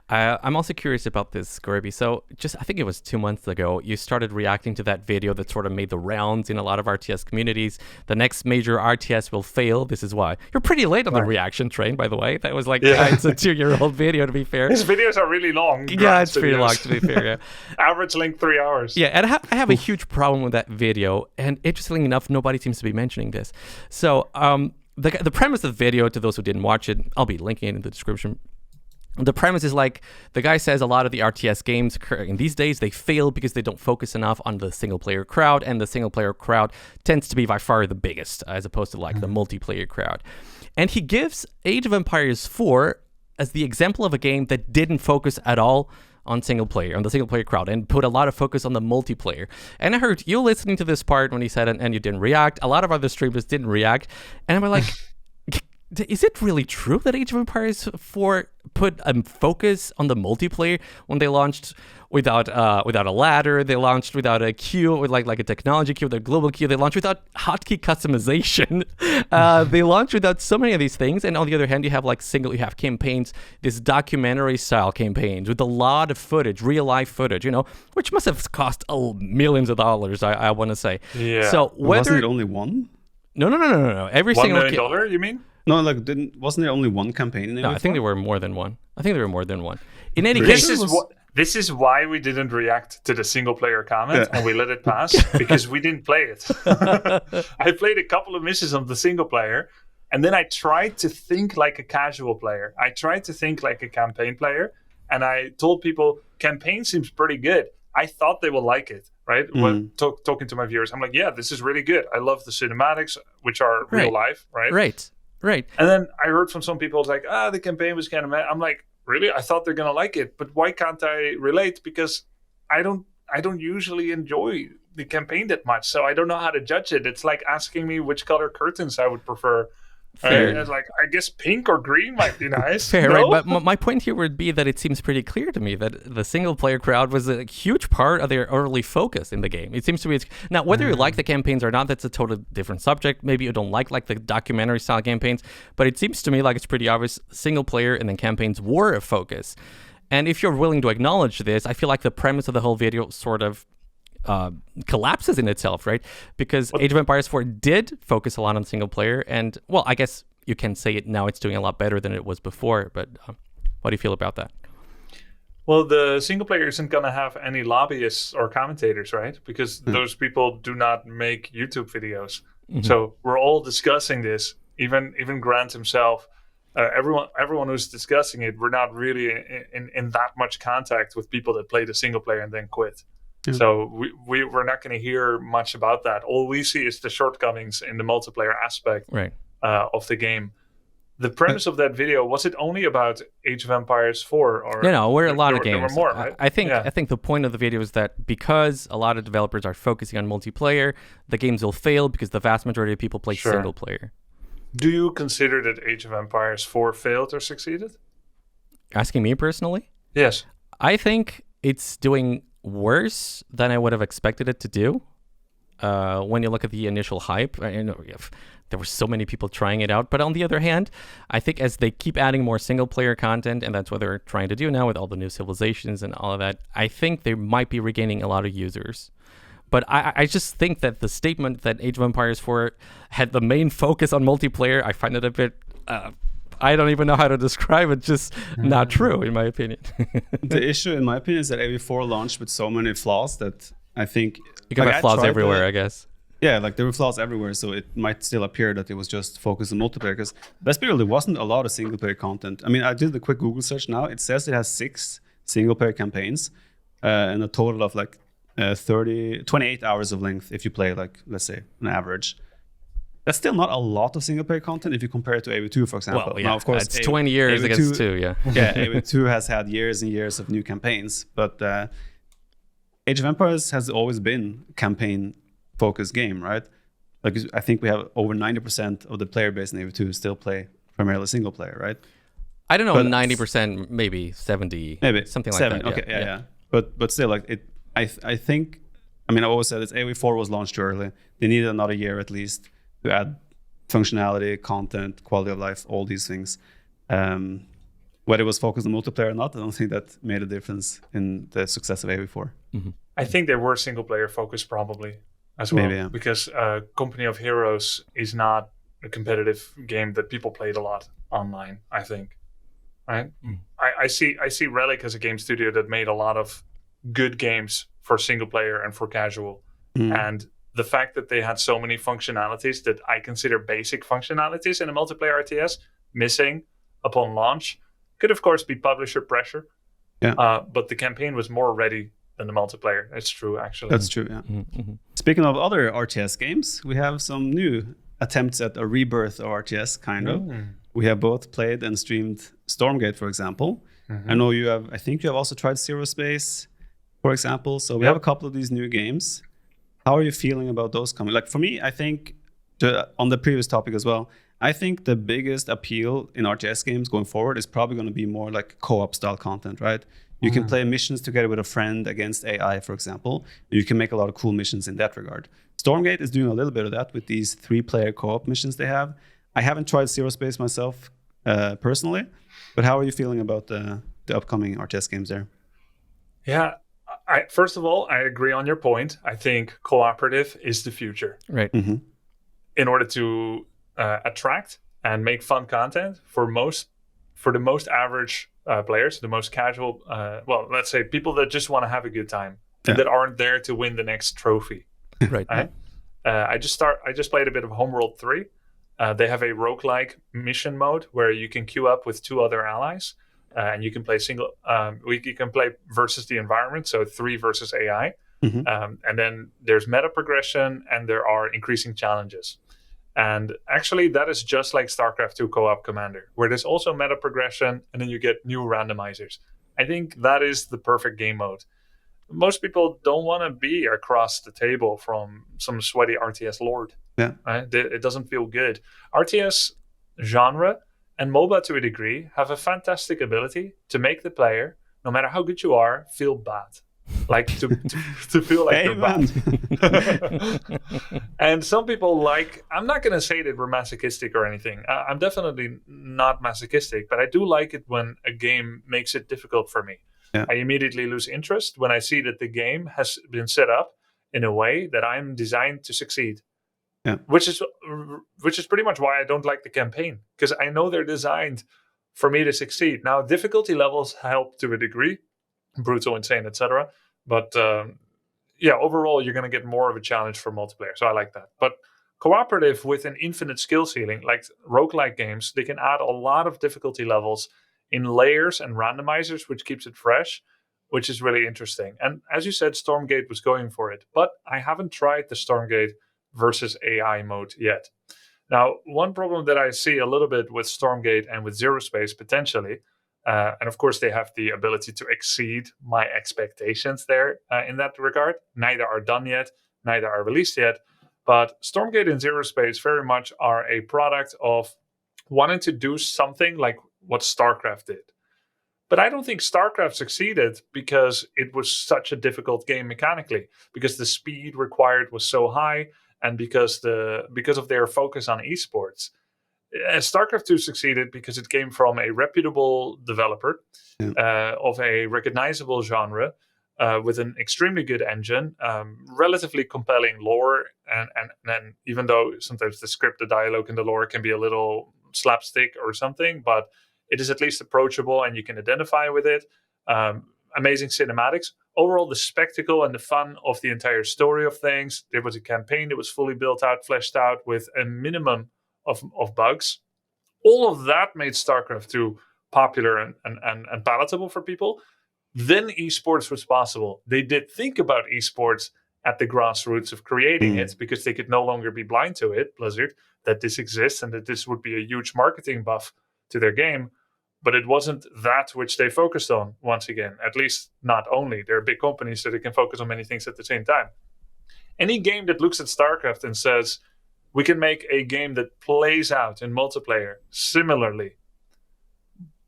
I'm also curious about this, Grubby. So I think it was 2 months ago, you started reacting to that video that sort of made the rounds in a lot of RTS communities. The next major RTS will fail. This is why. You're pretty late on the reaction train, by the way. That was like, it's a 2-year-old video, to be fair. His videos are really long. Yeah, it's pretty long, to be fair, yeah. Average length 3 hours. Yeah, and I have a huge problem with that video. And interestingly enough, nobody seems to be mentioning this. So the premise of the video, to those who didn't watch it, I'll be linking it in the description. The premise is like, the guy says a lot of the RTS games in these days, they fail because they don't focus enough on the single player crowd, and the single player crowd tends to be by far the biggest, as opposed to like the multiplayer crowd. And he gives Age of Empires 4 as the example of a game that didn't focus at all on the single player crowd, and put a lot of focus on the multiplayer. And I heard you listening to this part when he said it, and you didn't react. A lot of other streamers didn't react. And I'm like, is it really true that Age of Empires 4 put a focus on the multiplayer when they launched without a ladder? They launched without a queue, with like a technology queue, with a global queue. They launched without hotkey customization. They launched without so many of these things. And on the other hand, you have campaigns, this documentary style campaigns with a lot of footage, real life footage, which must have cost millions of dollars. I want to say. Yeah. So wasn't it only one? No. Every $1 single million, you mean? No, like wasn't there only one campaign in AoE4? No, I think there were more than one. In any case, this is why we didn't react to the single player comment and we let it pass, because we didn't play it. I played a couple of missions on the single player, and then I tried to think like a casual player. I tried to think like a campaign player, and I told people, campaign seems pretty good. I thought they will like it, right? When talking to my viewers, I'm like, yeah, this is really good. I love the cinematics, which are real life, right? Right. And then I heard from some people, it's like, the campaign was kind of mad. I'm like, really? I thought they're gonna like it, but why can't I relate? Because I don't usually enjoy the campaign that much, so I don't know how to judge it. It's like asking me which color curtains I would prefer. Fair. It's like, I guess pink or green might be nice. Fair, no? Right? But my point here would be that it seems pretty clear to me that the single player crowd was a huge part of their early focus in the game. It seems to be. Now, whether you like the campaigns or not, that's a totally different subject. Maybe you don't like the documentary style campaigns, but it seems to me like it's pretty obvious single player and then campaigns were a focus. And if you're willing to acknowledge this, I feel like the premise of the whole video sort of collapses in itself, right? Because Age of Empires 4 did focus a lot on single player, and well, I guess you can say it now, it's doing a lot better than it was before, but what do you feel about that? Well, the single player isn't going to have any lobbyists or commentators, right? Because those people do not make YouTube videos. So we're all discussing this, even Grant himself, everyone who's discussing it, we're not really in that much contact with people that play the single player and then quit. So we're not going to hear much about that. All we see is the shortcomings in the multiplayer aspect of the game. The premise of that video, was it only about Age of Empires 4? Or no, we're a lot of games. There were more, right? I think the point of the video is that because a lot of developers are focusing on multiplayer, the games will fail because the vast majority of people play single player. Do you consider that Age of Empires 4 failed or succeeded? Asking me personally? Yes. I think it's doing worse than I would have expected it to do. When you look at the initial hype, there were so many people trying it out. But on the other hand, I think as they keep adding more single player content, and that's what they're trying to do now with all the new civilizations and all of that, I think they might be regaining a lot of users. But I just think that the statement that Age of Empires 4 had the main focus on multiplayer, I find it a bit... I don't even know how to describe it. Just not true, in my opinion. The issue, in my opinion, is that AV4 launched with so many flaws that I think... You can have flaws everywhere, I guess. Yeah, like there were flaws everywhere, so it might still appear that it was just focused on multiplayer. Because let's be real, there wasn't a lot of single-player content. I mean, I did the quick Google search now. It says it has 6 single-player campaigns and a total of like 28 hours of length if you play, like, let's say, an average. That's still not a lot of single-player content if you compare it to AV2, for example. Well, yeah, now, of course, it's 20 years against 2, yeah. Yeah, AV2 has had years and years of new campaigns, but Age of Empires has always been a campaign-focused game, right? Like, I think we have over 90% of the player base in AV2 still play primarily single-player, right? I don't know, 90%, maybe 70, maybe something 7, like that. Okay, yeah. But still, like it, I think. I mean, I always said this. AV4 was launched too early. They needed another year at least to add functionality, content, quality of life, all these things. Whether it was focused on multiplayer or not, I don't think that made a difference in the success of AV4. Mm-hmm. I think they were single player focused probably as well. Maybe, yeah. Because Company of Heroes is not a competitive game that people played a lot online, I think. Right? Mm. I see Relic as a game studio that made a lot of good games for single player and for casual. Mm. And the fact that they had so many functionalities that I consider basic functionalities in a multiplayer RTS missing upon launch could, of course, be publisher pressure. Yeah. But the campaign was more ready than the multiplayer. It's true, actually. That's true, yeah. Mm-hmm. Speaking of other RTS games, we have some new attempts at a rebirth of RTS, kind of. We have both played and streamed Stormgate, for example. Mm-hmm. I know I think you have also tried Zerospace, for example. So we have a couple of these new games. How are you feeling about those coming? Like, for me, I think, on the previous topic as well, I think the biggest appeal in RTS games going forward is probably going to be more like co-op style content, right? You can play missions together with a friend against AI, for example. You can make a lot of cool missions in that regard. Stormgate is doing a little bit of that with these 3-player co-op missions they have. I haven't tried Zerospace myself personally, but how are you feeling about the upcoming RTS games there? Yeah, first of all, I agree on your point. I think cooperative is the future. Right. Mm-hmm. In order to attract and make fun content for the most average players, the most casual, let's say people that just want to have a good time and that aren't there to win the next trophy. Right. I just played a bit of Homeworld 3. They have a roguelike mission mode where you can queue up with 2 other allies, and you can play you can play versus the environment, so 3 versus AI. Mm-hmm. And then there's meta progression, and there are increasing challenges. And actually, that is just like Starcraft 2 Co-op Commander, where there's also meta progression, and then you get new randomizers. I think that is the perfect game mode. Most people don't want to be across the table from some sweaty RTS lord. Yeah, right? It doesn't feel good. RTS genre and MOBA to a degree have a fantastic ability to make the player, no matter how good you are, feel bad. Like to feel like they're bad. And some people I'm not going to say that we're masochistic or anything. I'm definitely not masochistic, but I do like it when a game makes it difficult for me. Yeah. I immediately lose interest when I see that the game has been set up in a way that I'm designed to succeed. Yeah. Which is pretty much why I don't like the campaign, because I know they're designed for me to succeed. Now, difficulty levels help to a degree, brutal, insane, etc. But overall, you're going to get more of a challenge for multiplayer. So I like that. But cooperative with an infinite skill ceiling, like roguelike games, they can add a lot of difficulty levels in layers and randomizers, which keeps it fresh, which is really interesting. And as you said, Stormgate was going for it. But I haven't tried the Stormgate versus AI mode yet. Now, one problem that I see a little bit with Stormgate and with Zerospace potentially, and of course they have the ability to exceed my expectations there in that regard. Neither are done yet, neither are released yet. But Stormgate and Zerospace very much are a product of wanting to do something like what Starcraft did. But I don't think Starcraft succeeded because it was such a difficult game mechanically, because the speed required was so high, and because of their focus on esports. Starcraft 2 succeeded because it came from a reputable developer of a recognizable genre with an extremely good engine, relatively compelling lore, and then even though sometimes the script, the dialogue, and the lore can be a little slapstick or something, but it is at least approachable and you can identify with it. Amazing cinematics. Overall, the spectacle and the fun of the entire story of things. There was a campaign that was fully built out, fleshed out with a minimum of bugs. All of that made StarCraft 2 popular and palatable for people. Then esports was possible. They did think about esports at the grassroots of creating it, because they could no longer be blind to it, Blizzard, that this exists and that this would be a huge marketing buff to their game. But it wasn't that which they focused on, once again. At least not only. They're big companies, so they can focus on many things at the same time. Any game that looks at StarCraft and says, we can make a game that plays out in multiplayer similarly,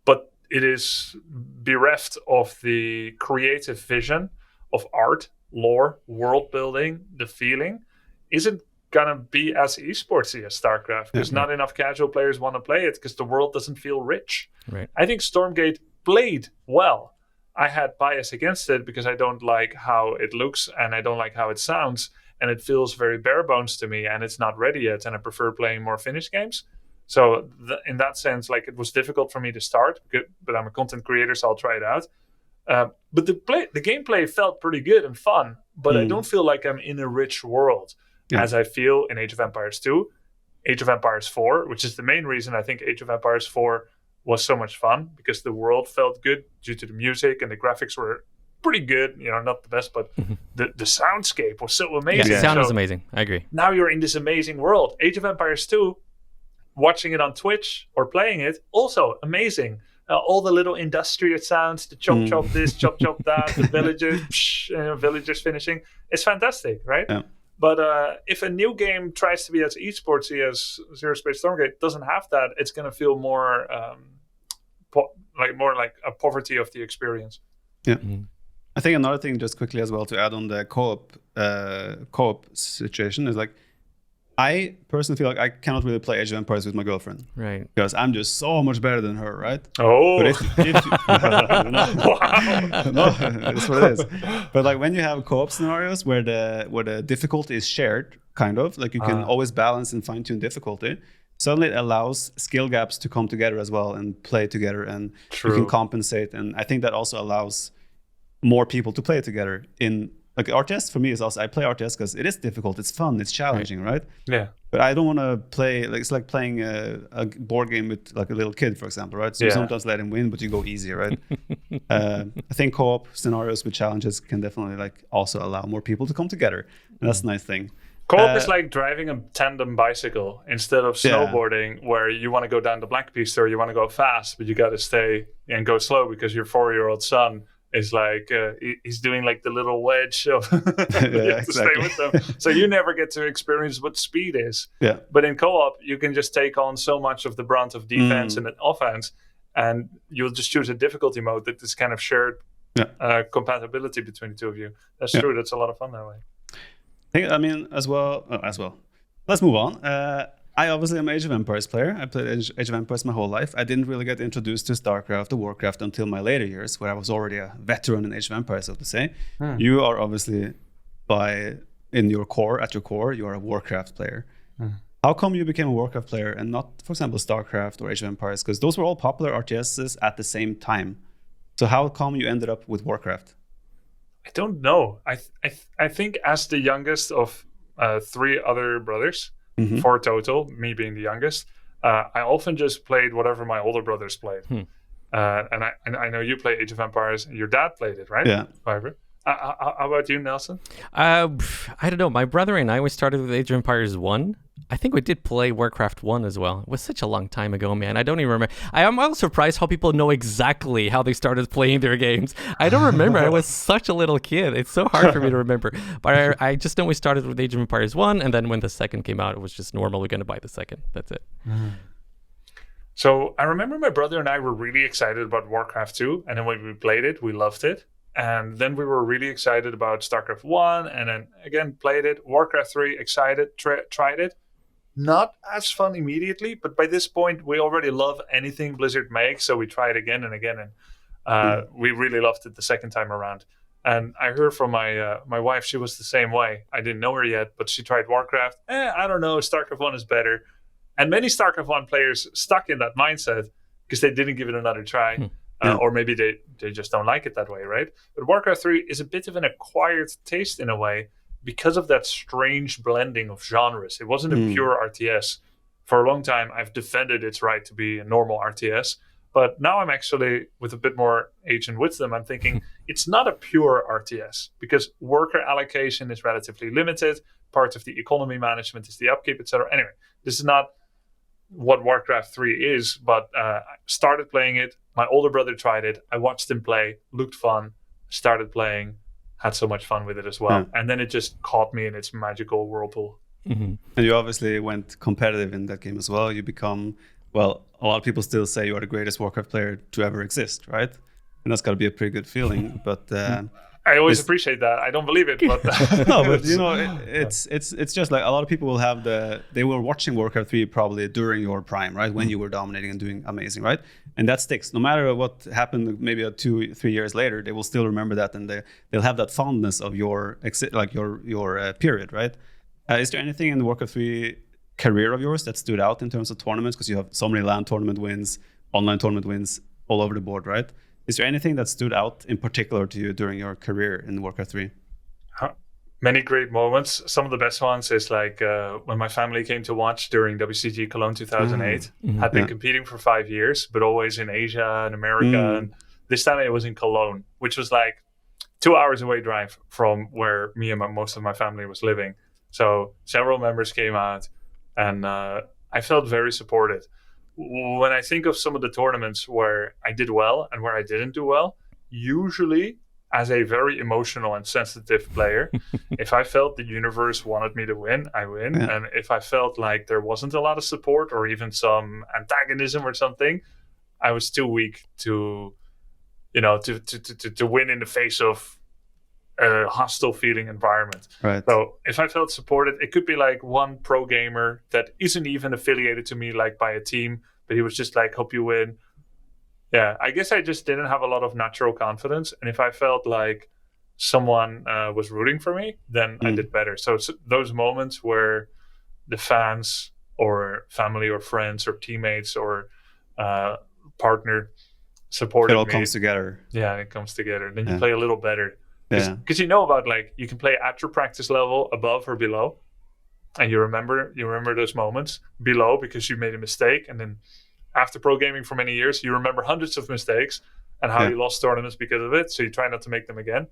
but it is bereft of the creative vision of art, lore, world building, the feeling, isn't gonna be as esportsy as StarCraft, because not enough casual players want to play it because the world doesn't feel rich. Right. I think Stormgate played well. I had bias against it because I don't like how it looks and I don't like how it sounds, and it feels very bare bones to me, and it's not ready yet, and I prefer playing more finished games. So in that sense, like, it was difficult for me to start, but I'm a content creator, so I'll try it out. But the gameplay felt pretty good and fun, but I don't feel like I'm in a rich world as I feel in Age of Empires 2, Age of Empires 4, which is the main reason I think Age of Empires 4 was so much fun, because the world felt good due to the music, and the graphics were pretty good, not the best, but the soundscape was so amazing. Yeah, the sound is amazing. I agree. Now you're in this amazing world. Age of Empires 2, watching it on Twitch or playing it, also amazing. All the little industrious sounds, the chop chop this, chop chop that, the villagers, villagers finishing. It's fantastic, right? Yeah. But if a new game tries to be as esportsy as Zerospace Stormgate, doesn't have that, it's going to feel more like a poverty of the experience. Yeah. I think another thing, just quickly as well, to add on the co-op situation, is like, I personally feel like I cannot really play Age of Empires with my girlfriend, right? Because I'm just so much better than her, right? Oh, but if no, that's what it is. But like, when you have co-op scenarios where the difficulty is shared, kind of like, you can always balance and fine tune difficulty. Suddenly, it allows skill gaps to come together as well and play together, and you can compensate. And I think that also allows more people to play together. In like, RTS for me is also, I play RTS because it is difficult, it's fun, it's challenging, right? Yeah. But I don't want to play, like, it's like playing a board game with like a little kid, for example, right? So you sometimes let him win, but you go easy, right? I think co-op scenarios with challenges can definitely like also allow more people to come together, and that's a nice thing. Co-op is like driving a tandem bicycle instead of snowboarding, where you want to go down the black piste or you want to go fast, but you got to stay and go slow because your 4-year-old son is like, he's doing like the little wedge of you have to stay with them. So you never get to experience what speed is. Yeah. But in co-op, you can just take on so much of the brunt of defense and offense, and you'll just choose a difficulty mode that is kind of shared compatibility between the two of you. That's true. That's a lot of fun that way. I mean, as well. Let's move on. I obviously am an Age of Empires player. I played Age of Empires my whole life. I didn't really get introduced to Starcraft or Warcraft until my later years, where I was already a veteran in Age of Empires, so to say. You are obviously, at your core, you are a Warcraft player. How come you became a Warcraft player and not, for example, Starcraft or Age of Empires? Because those were all popular RTSs at the same time. So how come you ended up with Warcraft? I don't know. I think as the youngest of 3 other brothers, 4 total, me being the youngest, I often just played whatever my older brothers played. And I know you play Age of Empires, and your dad played it, right? Yeah. How about you, Nelson? I don't know. My brother and I, we started with Age of Empires 1. I think we did play Warcraft 1 as well. It was such a long time ago, man. I don't even remember. I'm also surprised how people know exactly how they started playing their games. I don't remember. I was such a little kid. It's so hard for me to remember. But I just know we started with Age of Empires 1, and then when the second came out, it was just normal. We're going to buy the second. That's it. So I remember my brother and I were really excited about Warcraft 2, and then when we played it, we loved it. And then we were really excited about StarCraft 1, and then again played it. Warcraft 3, excited, tried it. Not as fun immediately, but by this point, we already love anything Blizzard makes, so we try it again and again, and we really loved it the second time around. And I heard from my wife, she was the same way. I didn't know her yet, but she tried Warcraft. I don't know, Starcraft 1 is better. And many Starcraft 1 players stuck in that mindset because they didn't give it another try. Or maybe they just don't like it that way, right? But Warcraft 3 is a bit of an acquired taste in a way because of that strange blending of genres. It wasn't a pure RTS. For a long time, I've defended its right to be a normal RTS. But now I'm actually, with a bit more age and wisdom, I'm thinking it's not a pure RTS because worker allocation is relatively limited. Part of the economy management is the upkeep, etc. Anyway, this is not what Warcraft 3 is, but I started playing it. My older brother tried it. I watched him play, looked fun, started playing, had so much fun with it as well. And then it just caught me in its magical whirlpool. And you obviously went competitive in that game as well. You become, well, a lot of people still say you are the greatest Warcraft player to ever exist, right? And that's got to be a pretty good feeling. But I always appreciate that. I don't believe it, but no, but you know, it's just like a lot of people will have they were watching Warcraft 3 probably during your prime, right? When you were dominating and doing amazing, right? And that sticks. No matter what happened, maybe 2-3 years later, they will still remember that, and they'll have that fondness of your period, right? Is there anything in the Warcraft 3 career of yours that stood out in terms of tournaments? Because you have so many LAN tournament wins, online tournament wins all over the board, right? Is there anything that stood out in particular to you during your career in Warcraft 3? Many great moments. Some of the best ones is like when my family came to watch during WCG Cologne 2008. Had been competing for 5 years, but always in Asia and America. And this time it was in Cologne, which was like 2 hours away drive from where me and most of my family was living. So several members came out, and I felt very supported. When I think of some of the tournaments where I did well and where I didn't do well, usually as a very emotional and sensitive player, if I felt the universe wanted me to win, I win. Yeah. And if I felt like there wasn't a lot of support or even some antagonism or something, I was too weak to win in the face of a hostile feeling environment. Right. So if I felt supported, it could be like one pro gamer that isn't even affiliated to me like by a team, but he was just like, hope you win. Yeah, I guess I just didn't have a lot of natural confidence. And if I felt like someone was rooting for me, then I did better. So those moments where the fans or family or friends or teammates or partner supported me. It all comes together. Yeah, it comes together. Then you play a little better. Because Yeah. you know about like you can play at your practice level above or below, and you remember those moments below because you made a mistake, and then after pro gaming for many years, you remember hundreds of mistakes and how you lost tournaments because of it. So you try not to make them again.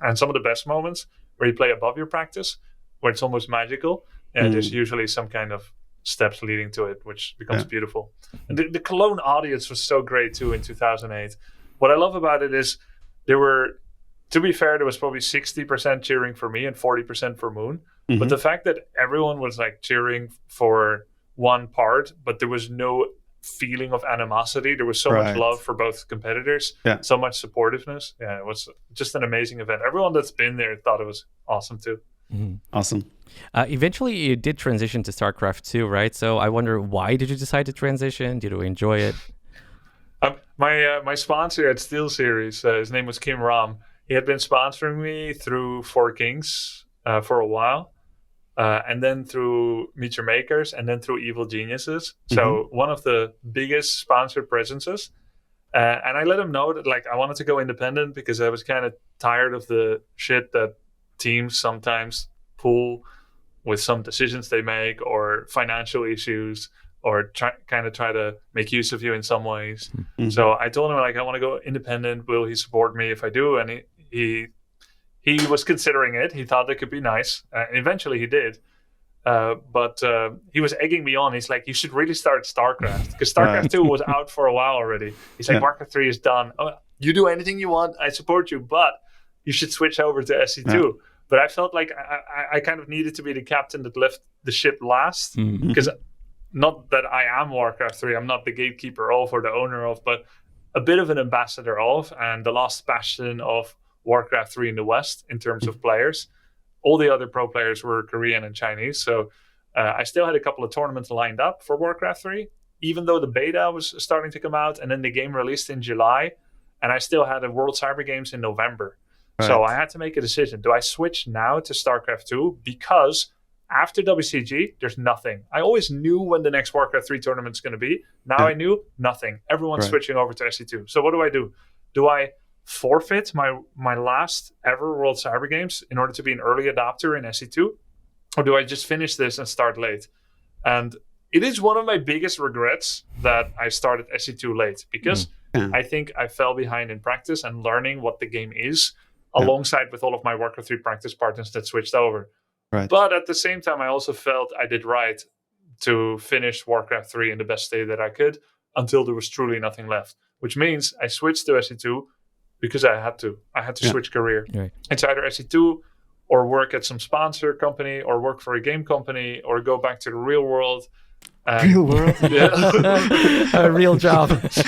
And some of the best moments where you play above your practice, where it's almost magical, and there's usually some kind of steps leading to it, which becomes beautiful. And the Cologne audience was so great too in 2008. What I love about it is to be fair, there was probably 60% cheering for me and 40% for Moon. But the fact that everyone was like cheering for one part, but there was no feeling of animosity. There was so much love for both competitors, so much supportiveness. Yeah, it was just an amazing event. Everyone that's been there thought it was awesome too. Awesome. Eventually, you did transition to StarCraft 2, right? So I wonder, why did you decide to transition? Did you enjoy it? My sponsor at SteelSeries, his name was Kim Ram. He had been sponsoring me through Four Kings for a while, and then through Meet Your Makers, and then through Evil Geniuses. So one of the biggest sponsored presences. And I let him know that like I wanted to go independent because I was kind of tired of the shit that teams sometimes pull with some decisions they make or financial issues or try to make use of you in some ways. So I told him like I want to go independent. Will he support me if I do? And he was considering it. He thought it could be nice. Eventually he did. But he was egging me on. He's like, you should really start StarCraft because StarCraft 2 was out for a while already. He's like, Warcraft 3 is done. Oh, you do anything you want. I support you, but you should switch over to SC2. But I felt like I kind of needed to be the captain that left the ship last because not that I am Warcraft 3. I'm not the gatekeeper of or the owner of, but a bit of an ambassador of and the last bastion of Warcraft 3 in the West in terms of players. All the other pro players were Korean and Chinese. So I still had a couple of tournaments lined up for Warcraft 3, even though the beta was starting to come out and then the game released in July. And I still had a World Cyber Games in November. Right. So I had to make a decision. Do I switch now to StarCraft 2? Because after WCG, there's nothing. I always knew when the next Warcraft 3 tournament is going to be. Now I knew nothing. Everyone's switching over to SC2. So what do? Do I forfeit my last ever World Cyber Games in order to be an early adopter in SC2? Or do I just finish this and start late? And it is one of my biggest regrets that I started SC2 late, because I think I fell behind in practice and learning what the game is, alongside with all of my Warcraft 3 practice partners that switched over. Right. But at the same time, I also felt I did right to finish Warcraft 3 in the best state that I could until there was truly nothing left, which means I switched to SC2 because I had to. I had to switch career. Right. It's either SC2 or work at some sponsor company or work for a game company or go back to the real world. Real world? Yeah. A real job. What's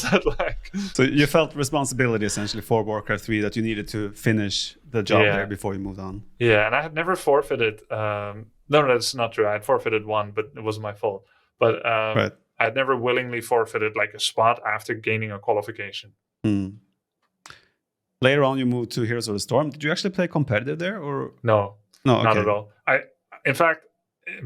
that like? So you felt responsibility essentially for Warcraft 3, that you needed to finish the job there before you moved on. Yeah, and I had never forfeited. No, that's not true. I had forfeited one, but it wasn't my fault. But I had never willingly forfeited like a spot after gaining a qualification. Later on, you moved to Heroes of the Storm. Did you actually play competitive there, or no? No, okay. Not at all. In fact,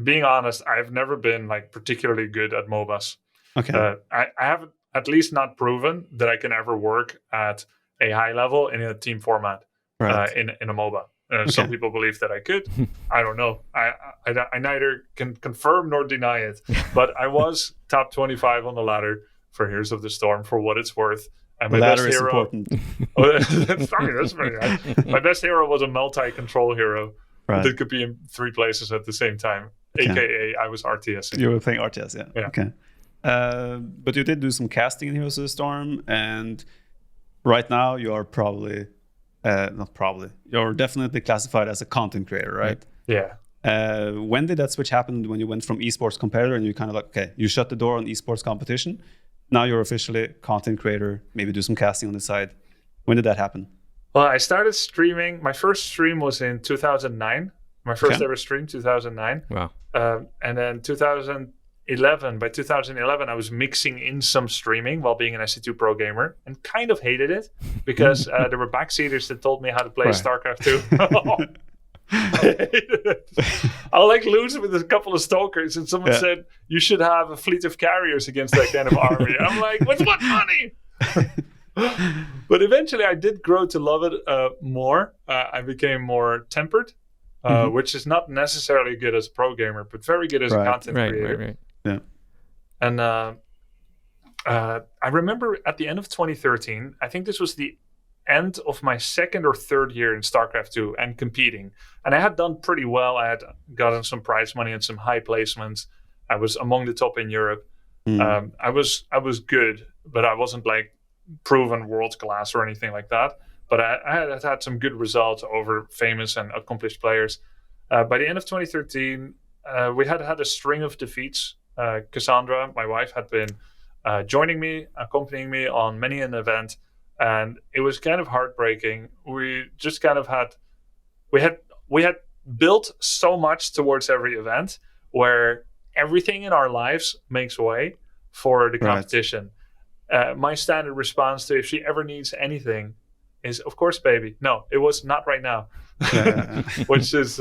being honest, I've never been like particularly good at MOBAs. Okay. I haven't, at least not proven that I can ever work at a high level in a team format in a MOBA. Some people believe that I could. I don't know. I neither can confirm nor deny it. But I was top 25 on the ladder for Heroes of the Storm for what it's worth. And my ladder best is hero, important. that's very nice. My best hero was a multi-control hero. Right. That could be in 3 places at the same time. AKA, I was RTS. You were playing RTS, yeah. Okay. But you did do some casting in Heroes of the Storm, and right now you are probably, you're definitely classified as a content creator, right? Yeah. When did that switch happen, when you went from esports competitor and you kind of like, okay, you shut the door on esports competition, now you're officially content creator, maybe do some casting on the side. When did that happen? Well, I started streaming. My first stream was in 2009. My first ever stream, 2009. Wow. And then 2011. By 2011, I was mixing in some streaming while being an SC2 pro gamer, and kind of hated it because there were backseaters that told me how to play Starcraft 2. I hated it. I'll like lose with a couple of stalkers, and someone said you should have a fleet of carriers against that kind of army. I'm like, with what money? But eventually I did grow to love it more. I became more tempered, which is not necessarily good as a pro gamer, but very good as a content creator. Right. Yeah. And I remember at the end of 2013, I think this was the end of my second or third year in StarCraft 2 and competing. And I had done pretty well. I had gotten some prize money and some high placements. I was among the top in Europe. I was good, but I wasn't like proven world class or anything like that. But I had some good results over famous and accomplished players. By the end of 2013, we had a string of defeats. Cassandra, my wife, had been joining me, accompanying me on many an event, and it was kind of heartbreaking. We just kind of we had built so much towards every event where everything in our lives makes way for the competition. My standard response to if she ever needs anything is, of course, baby. No, it was not right now, which is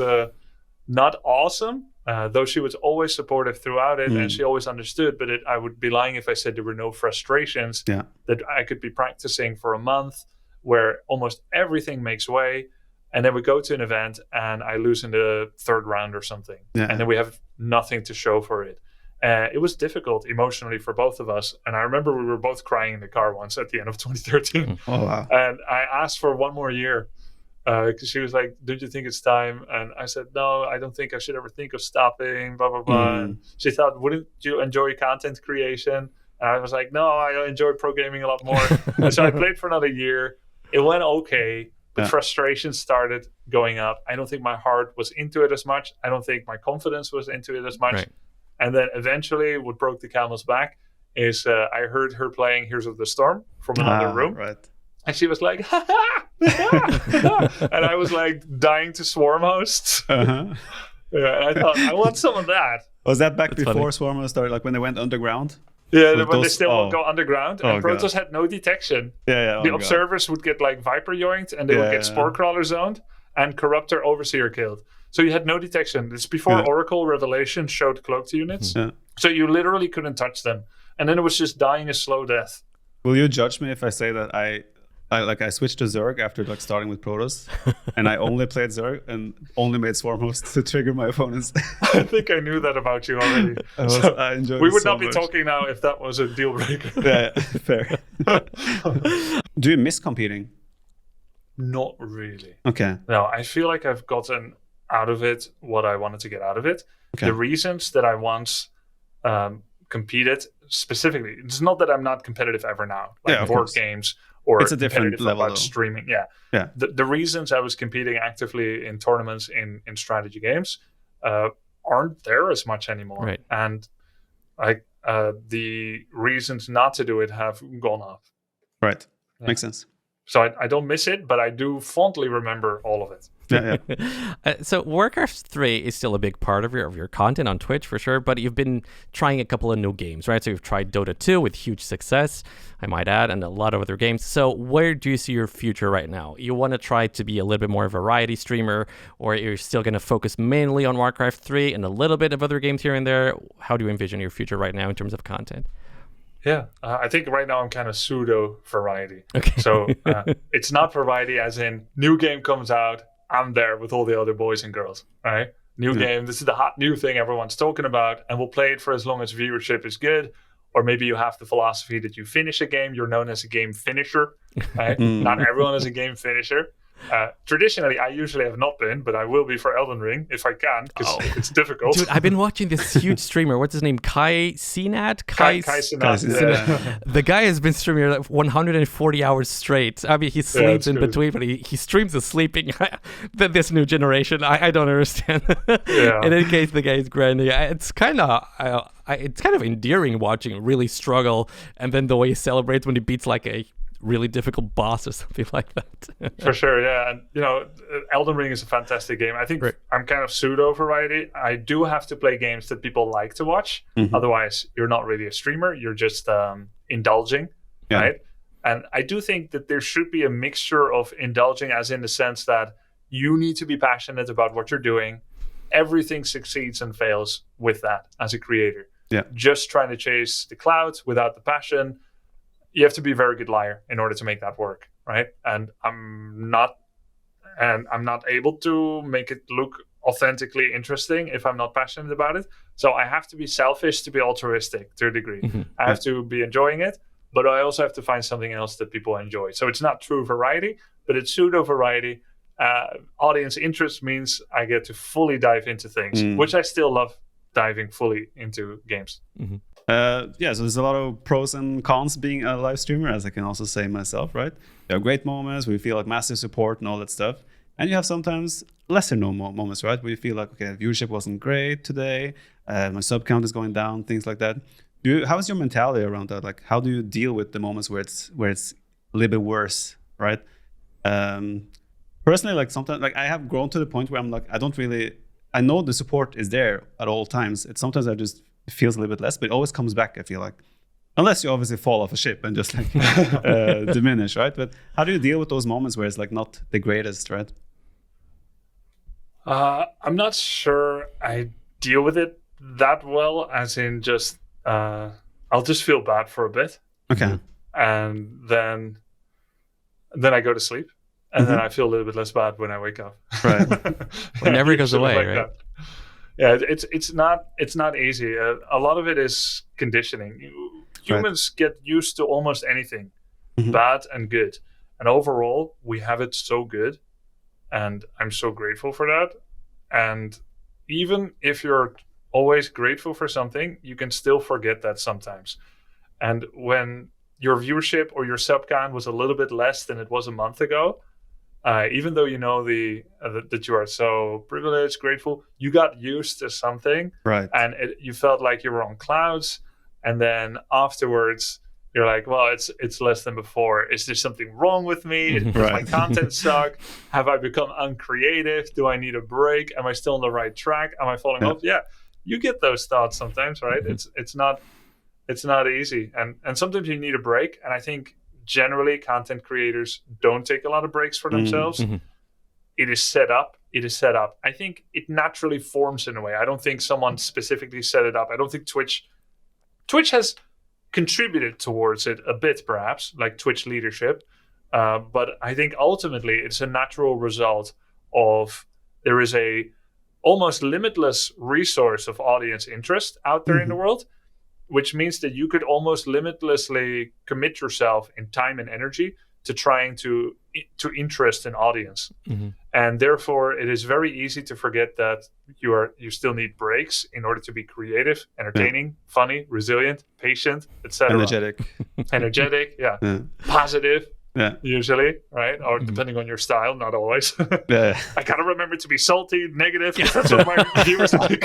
not awesome, though she was always supportive throughout it, and she always understood. But I would be lying if I said there were no frustrations that I could be practicing for a month where almost everything makes way. And then we go to an event and I lose in the third round or something. Yeah. And then we have nothing to show for it. It was difficult emotionally for both of us. And I remember we were both crying in the car once at the end of 2013. Oh, wow. And I asked for one more year because she was like, don't you think it's time? And I said, no, I don't think I should ever think of stopping, blah, blah, blah. And she thought, wouldn't you enjoy content creation? And I was like, no, I enjoy pro gaming a lot more. And so I played for another year. It went okay. But frustration started going up. I don't think my heart was into it as much. I don't think my confidence was into it as much. Right. And then eventually what broke the camel's back is I heard her playing Heroes of the Storm from another room. Right. And she was like, ha ha, ha. And I was like dying to Swarm hosts. Yeah, and I thought, I want some of that. Was that back before Swarm started, like when they went underground? Yeah, when they still won't go underground, and Protoss God. had no detection. Yeah. The observers would get like Viper yoinked, and they would get Spore Crawler zoned, and Corruptor Overseer killed. So you had no detection. This is before Oracle Revelation showed cloaked units. Yeah. So you literally couldn't touch them. And then it was just dying a slow death. Will you judge me if I say that I switched to Zerg after like starting with Protoss, and I only played Zerg and only made Swarm Host to trigger my opponents? I think I knew that about you already. I enjoyed we it would so not be much. talking now if that was a deal breaker. Yeah, fair. Do you miss competing? Not really. Okay. No, I feel like I've gotten out of it what I wanted to get out of it. Okay. The reasons that I once competed specifically, it's not that I'm not competitive ever now, like board games or it's a different level about though. streaming. Yeah. The reasons I was competing actively in tournaments in strategy games aren't there as much anymore. Right. And the reasons not to do it have gone up. Right. Yeah. Makes sense. So I don't miss it, but I do fondly remember all of it. Yeah. So Warcraft 3 is still a big part of your content on Twitch for sure, but you've been trying a couple of new games, right? So you've tried Dota 2 with huge success, I might add, and a lot of other games. So where do you see your future right now? You want to try to be a little bit more variety streamer, or you're still going to focus mainly on Warcraft 3 and a little bit of other games here and there? How do you envision your future right now in terms of content? Yeah, I think right now I'm kind of pseudo variety. Okay. So it's not variety as in new game comes out, I'm there with all the other boys and girls, right? New game, this is the hot new thing everyone's talking about, and we'll play it for as long as viewership is good. Or maybe you have the philosophy that you finish a game, you're known as a game finisher, right? Not everyone is a game finisher. Traditionally, I usually have not been, but I will be for Elden Ring if I can, because it's difficult. Dude, I've been watching this huge streamer. What's his name? Kai Cenat? Kai Cenat. Yeah. The guy has been streaming like 140 hours straight. I mean, he sleeps in between, but he streams the sleeping. This new generation, I don't understand. In any case, the guy is grinding. It's kind of endearing watching him really struggle, and then the way he celebrates when he beats like a really difficult boss or something like that. For sure, yeah. And Elden Ring is a fantastic game. I think I'm kind of pseudo variety. I do have to play games that people like to watch. Otherwise, you're not really a streamer. You're just indulging, right? And I do think that there should be a mixture of indulging, as in the sense that you need to be passionate about what you're doing. Everything succeeds and fails with that as a creator. Yeah. Just trying to chase the clouds without the passion. You have to be a very good liar in order to make that work, right? And I'm not able to make it look authentically interesting if I'm not passionate about it. So I have to be selfish to be altruistic to a degree. I have to be enjoying it, but I also have to find something else that people enjoy. So it's not true variety, but it's pseudo variety. Audience interest means I get to fully dive into things, which I still love diving fully into games. So there's a lot of pros and cons being a live streamer, as I can also say myself, right? You have great moments where you feel like massive support and all that stuff. And you have sometimes lesser known moments, right? Where you feel like, okay, viewership wasn't great today. My sub count is going down, things like that. How is your mentality around that? Like, how do you deal with the moments where it's a little bit worse, right? Personally, like sometimes, like I have grown to the point where I'm like, I know the support is there at all times. Sometimes it feels a little bit less, but it always comes back, I feel like. Unless you obviously fall off a ship and just like diminish, right? But how do you deal with those moments where it's like not the greatest, right? I'm not sure I deal with it that well, as in just I'll just feel bad for a bit. Okay. And then I go to sleep. And then I feel a little bit less bad when I wake up. Right. It never goes away, right? That. Yeah, it's not easy. A lot of it is conditioning. Humans get used to almost anything, bad and good. And overall, we have it so good. And I'm so grateful for that. And even if you're always grateful for something, you can still forget that sometimes. And when your viewership or your sub count was a little bit less than it was a month ago, even though you know that you are so privileged, grateful, you got used to something, right? And you felt like you were on clouds, and then afterwards you're like, well, it's less than before. Is there something wrong with me? Does my content suck? Have I become uncreative? Do I need a break? Am I still on the right track? Am I falling off? Yeah, you get those thoughts sometimes, right? It's not It's not easy, and sometimes you need a break. And I think generally content creators don't take a lot of breaks for themselves. Mm-hmm. It is set up. I think it naturally forms in a way. I don't think someone specifically set it up. I don't think Twitch has contributed towards it a bit, perhaps, like Twitch leadership. But I think ultimately it's a natural result of there is a almost limitless resource of audience interest out there in the world, which means that you could almost limitlessly commit yourself in time and energy to trying to interest an audience. And therefore it is very easy to forget that you still need breaks in order to be creative, entertaining, funny, resilient, patient, etc. Energetic, positive, usually, right? Or depending on your style, not always. I gotta remember to be salty, negative. That's what my viewers like.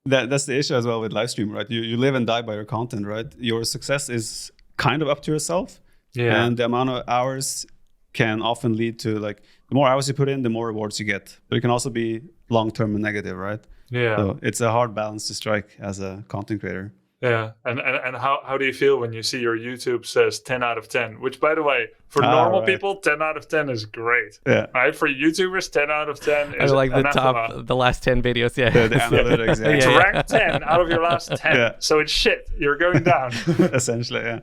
That's the issue as well with live stream, right? You live and die by your content, right? Your success is kind of up to yourself, and the amount of hours can often lead to, like, the more hours you put in, the more rewards you get. But it can also be long-term and negative, right? So it's a hard balance to strike as a content creator. Yeah, and how do you feel when you see your YouTube says 10 out of 10? Which, by the way, for normal people, 10 out of 10 is great. Right? For YouTubers, 10 out of 10 is like anathema. the last 10 videos. The analytics. It's ranked 10 out of your last 10. So it's shit. You're going down. Essentially,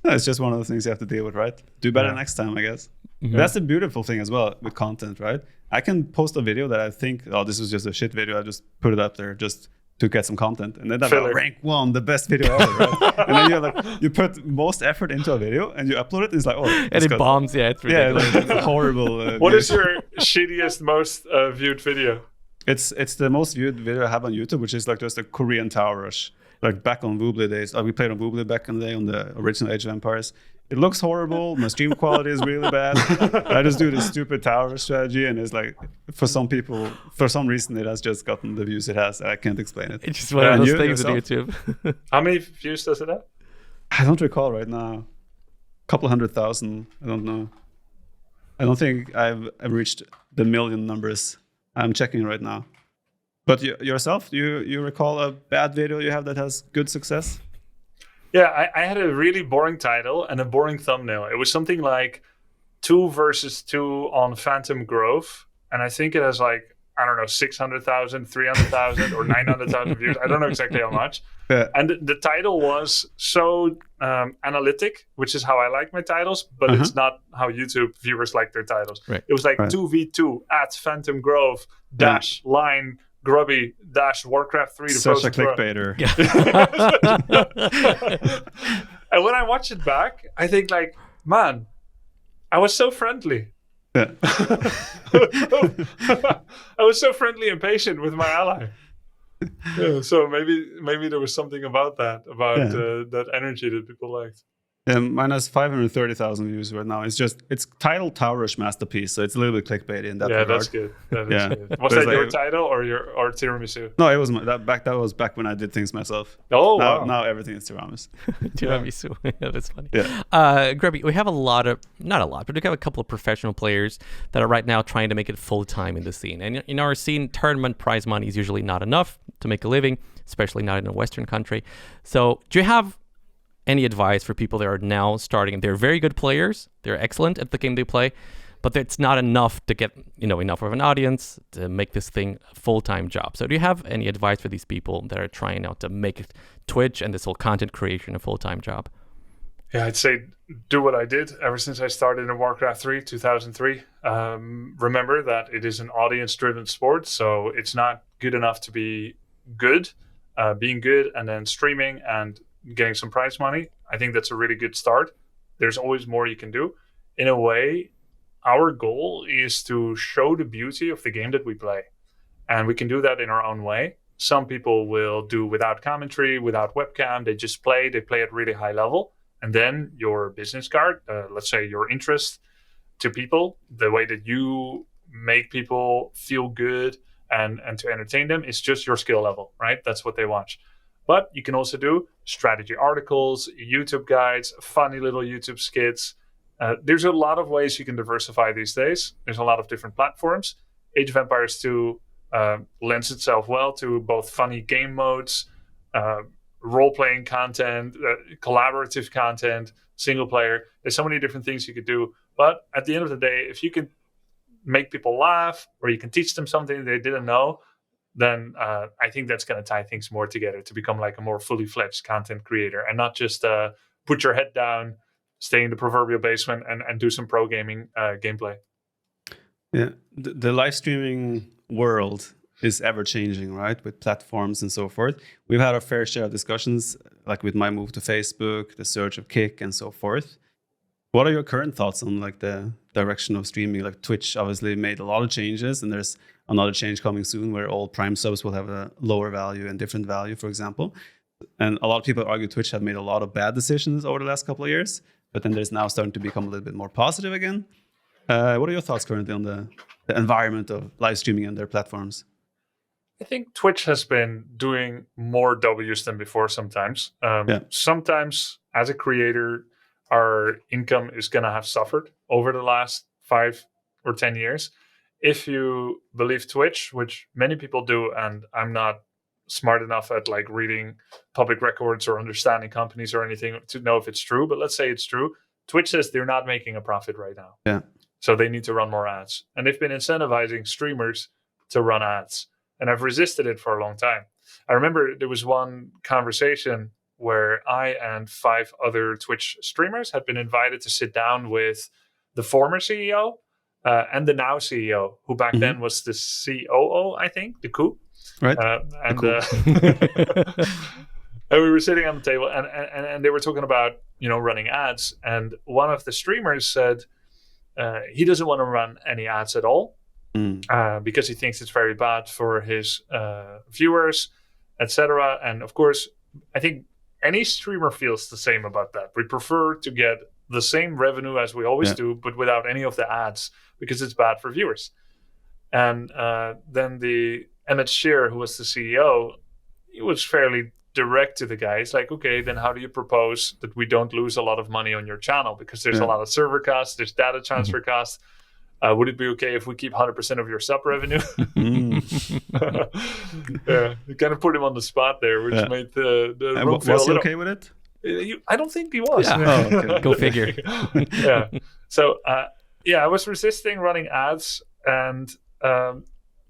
No, it's just one of the things you have to deal with, right? Do better next time, I guess. That's the beautiful thing as well with content, right? I can post a video that I think, this was just a shit video. I just put it up there just to get some content, and then that rank 1, the best video ever, right? And then you put most effort into a video and you upload it, and it's like, and it bombs. It's ridiculous. It's horrible. What is your shittiest, most viewed video? It's the most viewed video I have on YouTube, which is like just a Korean tower rush, like back on Woobly days. We played on Woobly back in the day on the original Age of Empires. It looks horrible. My stream quality is really bad. I just do this stupid tower strategy, and it's like, for some people, for some reason, it has just gotten the views it has. I can't explain it. It's just one of those things on YouTube. How many views does it have? I don't recall right now. A couple 100,000. I don't know. I don't think I've reached the million numbers. I'm checking right now. But yourself, you recall a bad video you have that has good success? Yeah, I had a really boring title and a boring thumbnail. It was something like 2 versus 2 on Phantom Grove. And I think it has 600,000, 300,000, or 900,000 views. I don't know exactly how much. And the title was so analytic, which is how I like my titles, but it's not how YouTube viewers like their titles. Right. It was like 2v2 at Phantom Grove - line Grubby - Warcraft 3 to such a clickbaiter. And when I watch it back, I think, like, man, I was so friendly. I was so friendly and patient with my ally. So maybe there was something about that energy that people liked. Mine has 530,000 views right now. It's titled Towerish Masterpiece, so it's a little bit clickbaity in that regard. That's good. That is good. Was that your title or tiramisu? No, it was that was back when I did things myself. Oh, now everything is tiramisu. Tiramisu. Yeah, that's funny. Yeah. Grubby, we have not a lot, but we have a couple of professional players that are right now trying to make it full time in the scene. And in our scene, tournament prize money is usually not enough to make a living, especially not in a Western country. So, do you have any advice for people that are now starting? They're very good players, they're excellent at the game they play, but it's not enough to get enough of an audience to make this thing a full-time job. So do you have any advice for these people that are trying out to make Twitch and this whole content creation a full-time job? Yeah, I'd say do what I did ever since I started in Warcraft 3, 2003. Remember that it is an audience-driven sport, so it's not good enough to be good. Being good and then streaming and getting some prize money, I think that's a really good start. There's always more you can do. In a way, our goal is to show the beauty of the game that we play. And we can do that in our own way. Some people will do without commentary, without webcam. They just play. They play at really high level. And then your business card, let's say your interest to people, the way that you make people feel good and to entertain them is just your skill level, right? That's what they watch. But you can also do strategy articles, YouTube guides, funny little YouTube skits. There's a lot of ways you can diversify these days. There's a lot of different platforms. Age of Empires 2 lends itself well to both funny game modes, role-playing content, collaborative content, single player. There's so many different things you could do. But at the end of the day, if you can make people laugh or you can teach them something they didn't know, then I think that's going to tie things more together to become like a more fully fledged content creator, and not just put your head down, stay in the proverbial basement and do some pro gaming gameplay. Yeah, the live streaming world is ever changing, right? With platforms and so forth. We've had our fair share of discussions, like with my move to Facebook, the surge of Kick, and so forth. What are your current thoughts on like the direction of streaming? Like Twitch obviously made a lot of changes, and there's another change coming soon where all Prime subs will have a lower value and different value, for example. And a lot of people argue Twitch have made a lot of bad decisions over the last couple of years, but then there's now starting to become a little bit more positive again. What are your thoughts currently on the environment of live streaming and their platforms? I think Twitch has been doing more W's than before sometimes. Sometimes as a creator, our income is going to have suffered over the last 5 or 10 years. If you believe Twitch, which many people do, and I'm not smart enough at like reading public records or understanding companies or anything to know if it's true, but let's say it's true. Twitch says they're not making a profit right now. Yeah. So they need to run more ads. And they've been incentivizing streamers to run ads. And I've resisted it for a long time. I remember there was one conversation where I and 5 other Twitch streamers had been invited to sit down with the former CEO and the now CEO, who back then was the COO, I think, the coup. Right. And we were sitting on the table and they were talking about, running ads. And one of the streamers said he doesn't want to run any ads at all. Because he thinks it's very bad for his viewers, etc. And of course, I think any streamer feels the same about that. We prefer to get the same revenue as we always do, but without any of the ads, because it's bad for viewers. And then the Emmett Shear, who was the CEO, he was fairly direct to the guy. He's like, okay, then how do you propose that we don't lose a lot of money on your channel? Because there's a lot of server costs, there's data transfer costs. Would it be okay if we keep 100% of your sub revenue? You kind of put him on the spot there, which made the room feel was he okay with it? I don't think he was. Yeah. Okay. Go figure. Yeah. So, I was resisting running ads, and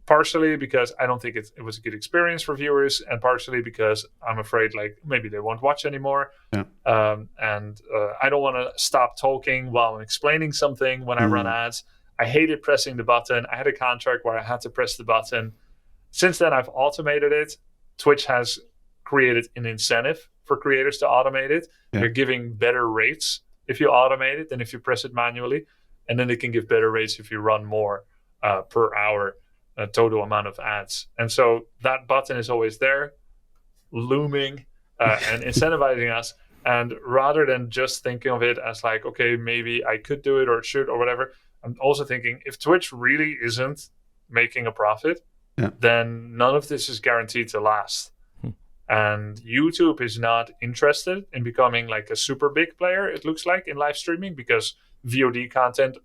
partially because I don't think it was a good experience for viewers, and partially because I'm afraid like maybe they won't watch anymore. Yeah. And I don't want to stop talking while I'm explaining something when I run ads. I hated pressing the button. I had a contract where I had to press the button. Since then, I've automated it. Twitch has created an incentive for creators to automate it. Yeah. They're giving better rates if you automate it than if you press it manually. And then they can give better rates if you run more per hour, total amount of ads. And so that button is always there, looming and incentivizing us. And rather than just thinking of it as like, okay, maybe I could do it or should or whatever, I'm also thinking if Twitch really isn't making a profit, then none of this is guaranteed to last. And YouTube is not interested in becoming like a super big player, it looks like, in live streaming, because VOD content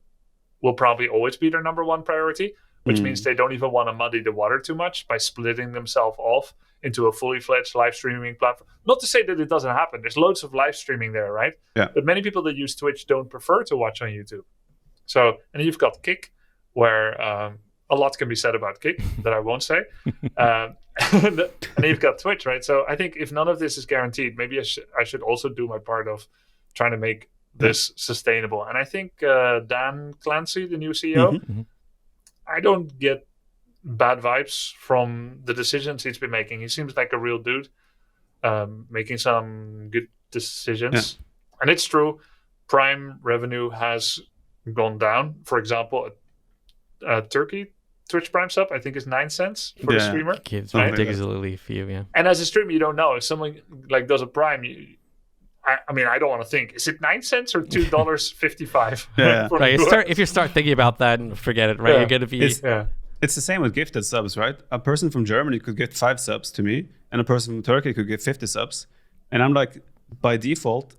will probably always be their number one priority, which means they don't even want to muddy the water too much by splitting themselves off into a fully fledged live streaming platform. Not to say that it doesn't happen. There's loads of live streaming there, right? Yeah. But many people that use Twitch don't prefer to watch on YouTube. So, and then you've got Kick, where a lot can be said about Kick that I won't say. And then you've got Twitch, right? So I think if none of this is guaranteed, maybe I should also do my part of trying to make this sustainable. And I think Dan Clancy, the new CEO, I don't get bad vibes from the decisions he's been making. He seems like a real dude, making some good decisions. Yeah. And it's true, Prime revenue has gone down. For example, Turkey Twitch Prime sub, I think, is 9 cents for a streamer. It's ridiculously few, yeah. And as a streamer, you don't know if someone like does a Prime. I mean, I don't want to think. Is it 9 cents or $2.55? Yeah. Right. If you start thinking about that, and forget it. Right, you're gonna be. It's the same with gifted subs, right? A person from Germany could get 5 subs to me, and a person from Turkey could get 50 subs, and I'm like, by default,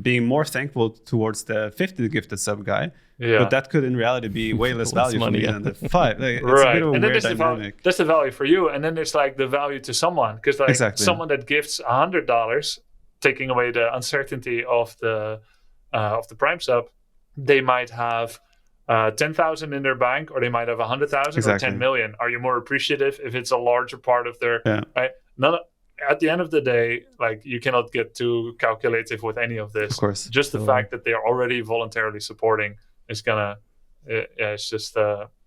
being more thankful towards the 50 gifted sub guy. Yeah. But that could in reality be way less value for me than the 5. Like, it's right. a bit of a and then weird there's dynamic. That's the value for you. And then there's like the value to someone. Because like someone that gifts $100, taking away the uncertainty of the Prime sub, they might have 10,000 in their bank, or they might have 100,000 or 10 million. Are you more appreciative if it's a larger part of their right? At the end of the day, like, you cannot get too calculative with any of this. Of course. Just the fact that they are already voluntarily supporting is gonna, it's just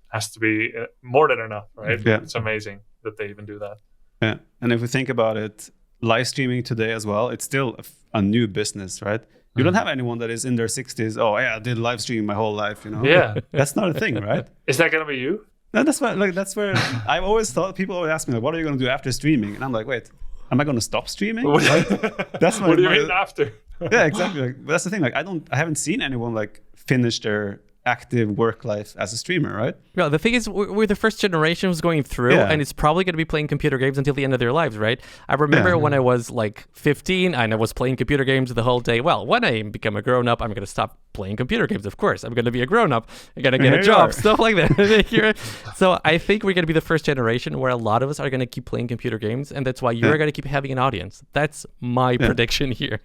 has to be more than enough, right? Yeah. It's amazing that they even do that. Yeah, and if we think about it, live streaming today as well, it's still a new business, right? You don't have anyone that is in their 60s. Oh yeah, I did live streaming my whole life, you know? Yeah, that's not a thing, right? Is that gonna be you? No, that's where I've always thought. People always ask me, like, what are you gonna do after streaming? And I'm like, wait, am I gonna stop streaming? That's what do you mean after? Yeah, exactly. Like, that's the thing. Like, I haven't seen anyone like finish their active work life as a streamer, right? No, the thing is, we're the first generation who's going through, and it's probably going to be playing computer games until the end of their lives, right? I remember when I was like 15 and I was playing computer games the whole day. Well, when I become a grown-up, I'm going to stop playing computer games, of course. I'm going to be a grown-up. I'm going to get a job, stuff like that. So I think we're going to be the first generation where a lot of us are going to keep playing computer games, and that's why you're going to keep having an audience. That's my prediction here.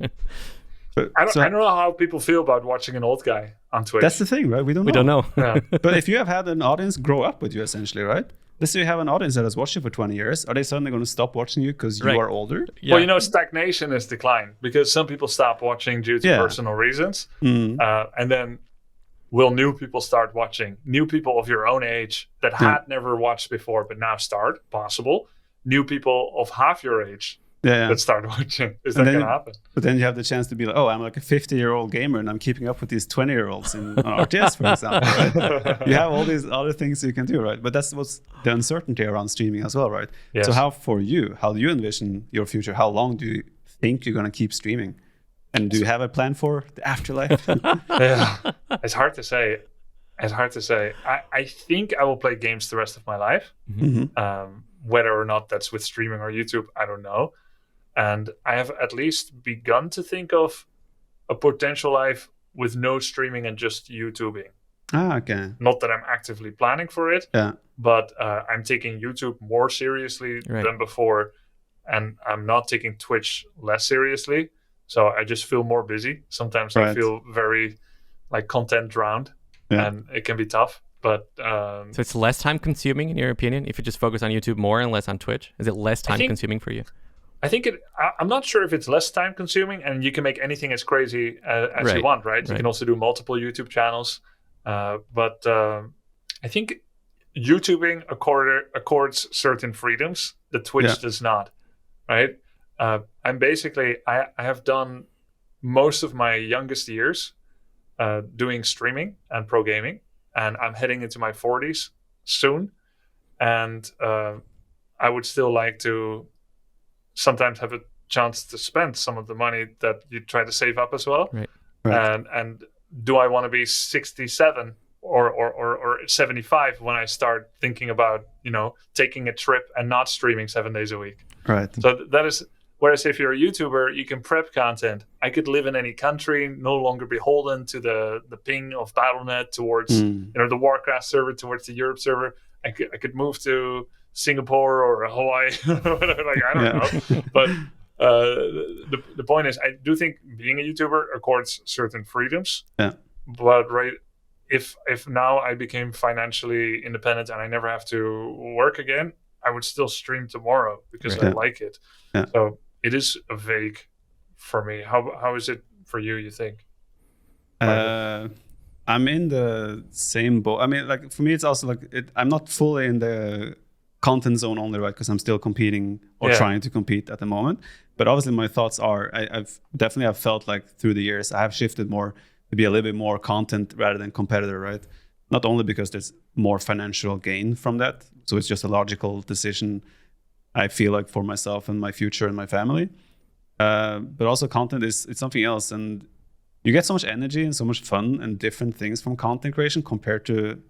I don't know how people feel about watching an old guy on Twitch. That's the thing, right? We don't know. Yeah. But if you have had an audience grow up with you, essentially, right? Let's say you have an audience that has watched you for 20 years. Are they suddenly going to stop watching you because you are older? Yeah. Well, stagnation is decline, because some people stop watching due to personal reasons. And then will new people start watching? New people of your own age that had never watched before but now start, possible. New people of half your age that start watching. Is that going to happen? But then you have the chance to be like, oh, I'm like a 50-year-old gamer and I'm keeping up with these 20-year-olds in RTS, for example. Right? You have all these other things you can do, right? But that's what's the uncertainty around streaming as well, right? Yes. So how do you envision your future? How long do you think you're going to keep streaming? And do you have a plan for the afterlife? It's hard to say. I think I will play games the rest of my life. Whether or not that's with streaming or YouTube, I don't know. And I have at least begun to think of a potential life with no streaming and just YouTubing. Okay. Not that I'm actively planning for it, but I'm taking YouTube more seriously than before. And I'm not taking Twitch less seriously. So I just feel more busy. Sometimes I feel very like content drowned, and it can be tough. But so it's less time consuming, in your opinion, if you just focus on YouTube more and less on Twitch? Is it less time consuming for you? I think I'm not sure if it's less time consuming, and you can make anything as crazy as you want, right? You can also do multiple YouTube channels. But I think YouTubing accords certain freedoms that Twitch does not, right? I'm basically, I have done most of my youngest years doing streaming and pro gaming. And I'm heading into my 40s soon. And I would still like to sometimes have a chance to spend some of the money that you try to save up as well. Right. And do I want to be 67 or 75 when I start thinking about, taking a trip and not streaming 7 days a week? Right. So that is... Whereas if you're a YouTuber, you can prep content. I could live in any country, no longer beholden to the ping of Battle.net towards the Warcraft server, towards the Europe server. I could move to Singapore or Hawaii, whatever, like, I don't know. But the point is, I do think being a YouTuber accords certain freedoms. Yeah. But if now I became financially independent and I never have to work again, I would still stream tomorrow because I like it. Yeah. So it is vague for me. How is it for you, you think? I'm in the same boat. I mean, like, for me, it's also like I'm not fully in the content zone only, right? Because I'm still competing or trying to compete at the moment. But obviously, my thoughts are I've felt like through the years I have shifted more to be a little bit more content rather than competitor, right? Not only because there's more financial gain from that, so it's just a logical decision, I feel like, for myself and my future and my family. But also content it's something else, and you get so much energy and so much fun and different things from content creation compared to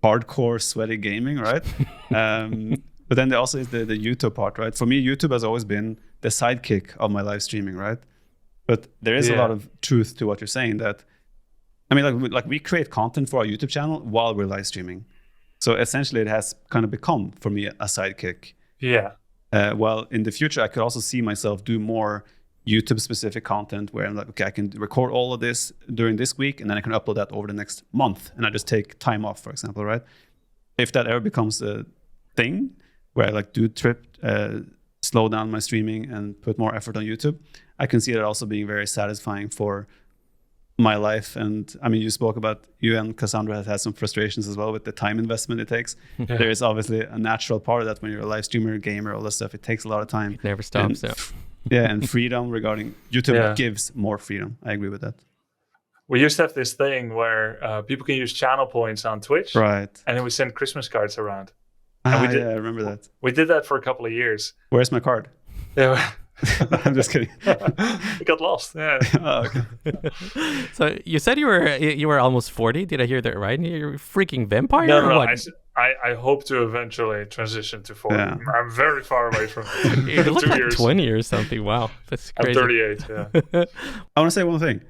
hardcore sweaty gaming, right? But then there also is the YouTube part, right? For me, YouTube has always been the sidekick of my live streaming, right? But there is a lot of truth to what you're saying. That I mean, like we create content for our YouTube channel while we're live streaming. So essentially, it has kind of become for me a sidekick. Yeah. Well, in the future, I could also see myself do more YouTube-specific content where I'm like, okay, I can record all of this during this week, and then I can upload that over the next month, and I just take time off, for example, right? If that ever becomes a thing where I like do slow down my streaming and put more effort on YouTube, I can see that also being very satisfying for my life. And I mean, you spoke about, you and Cassandra have had some frustrations as well with the time investment it takes. Yeah. There is obviously a natural part of that when you're a live streamer, gamer, all that stuff. It takes a lot of time. It never stops. And freedom regarding YouTube gives more freedom. I agree with that. We used to have this thing where people can use channel points on Twitch, right? And then we send Christmas cards around. Yeah, I remember that. We did that for a couple of years. Where's my card? Yeah. I'm just kidding. It got lost. Yeah. Oh, okay. So you said you were almost 40. Did I hear that right? You're a freaking vampire? No. I hope to eventually transition to 40. Yeah. I'm very far away from it. You look like 20 or something. Wow, that's crazy. I'm 38. Yeah. I want to say one thing.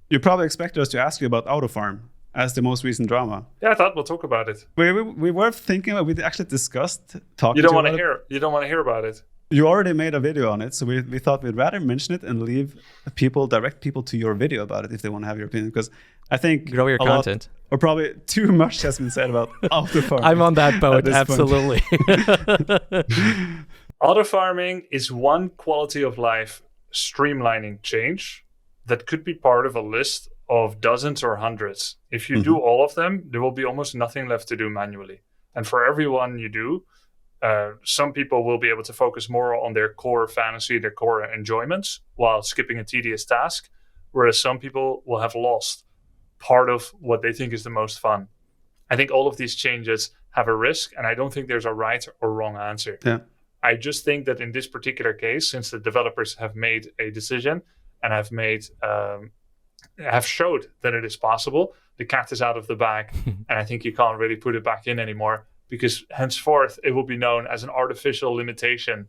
You probably expected us to ask you about Autofarm as the most recent drama. Yeah, I thought we'll talk about it. We were thinking about. We actually discussed talking. You don't want to hear. You don't want to hear about it. You already made a video on it, so we thought we'd rather mention it and direct people to your video about it if they want to have your opinion, because I think grow your content. Or probably too much has been said about Autofarming. I'm on that boat, absolutely. Autofarming is one quality of life streamlining change that could be part of a list of dozens or hundreds. If you do all of them, there will be almost nothing left to do manually. And for every one you do, some people will be able to focus more on their core fantasy, their core enjoyments, while skipping a tedious task, whereas some people will have lost part of what they think is the most fun. I think all of these changes have a risk, and I don't think there's a right or wrong answer. Yeah. I just think that in this particular case, since the developers have made a decision and have showed that it is possible, the cat is out of the bag, and I think you can't really put it back in anymore, because henceforth it will be known as an artificial limitation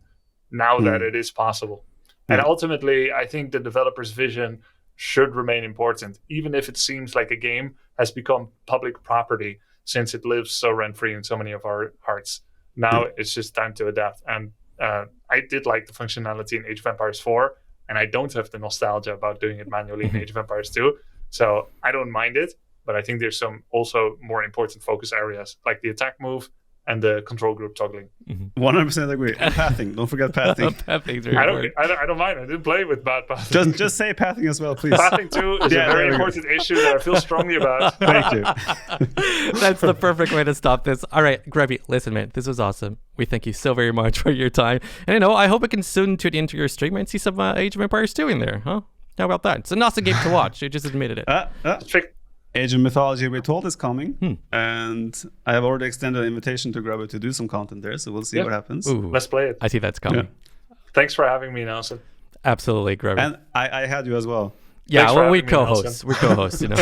now that it is possible. And ultimately, I think the developer's vision should remain important, even if it seems like a game has become public property since it lives so rent-free in so many of our hearts. Now it's just time to adapt. And I did like the functionality in Age of Empires 4, and I don't have the nostalgia about doing it manually in Age of Empires 2. So I don't mind it. But I think there's some also more important focus areas, like the attack move and the control group toggling. 100% agree. And pathing. Don't forget pathing. I don't mind. I didn't play with bad pathing. Just say pathing as well, please. Pathing too is a very important issue that I feel strongly about. Thank you. That's the perfect way to stop this. All right, Grubby, listen, man, this was awesome. We thank you so very much for your time. And I hope I can soon tune into your stream and see some Age of Empires 2 in there, huh? How about that? It's an awesome game to watch. You just admitted it. Age of Mythology Retold is coming, and I have already extended an invitation to Grubby to do some content there, so we'll see what happens. Ooh, let's play it. I see that's coming. Yeah. Thanks for having me, Nelson. Absolutely, Grubby. And I had you as well. Yeah, well, we're co-hosts. We're co-hosts, Thank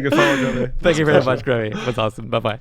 you, Grubby. Thank you very much, Grubby. It was awesome. Bye-bye.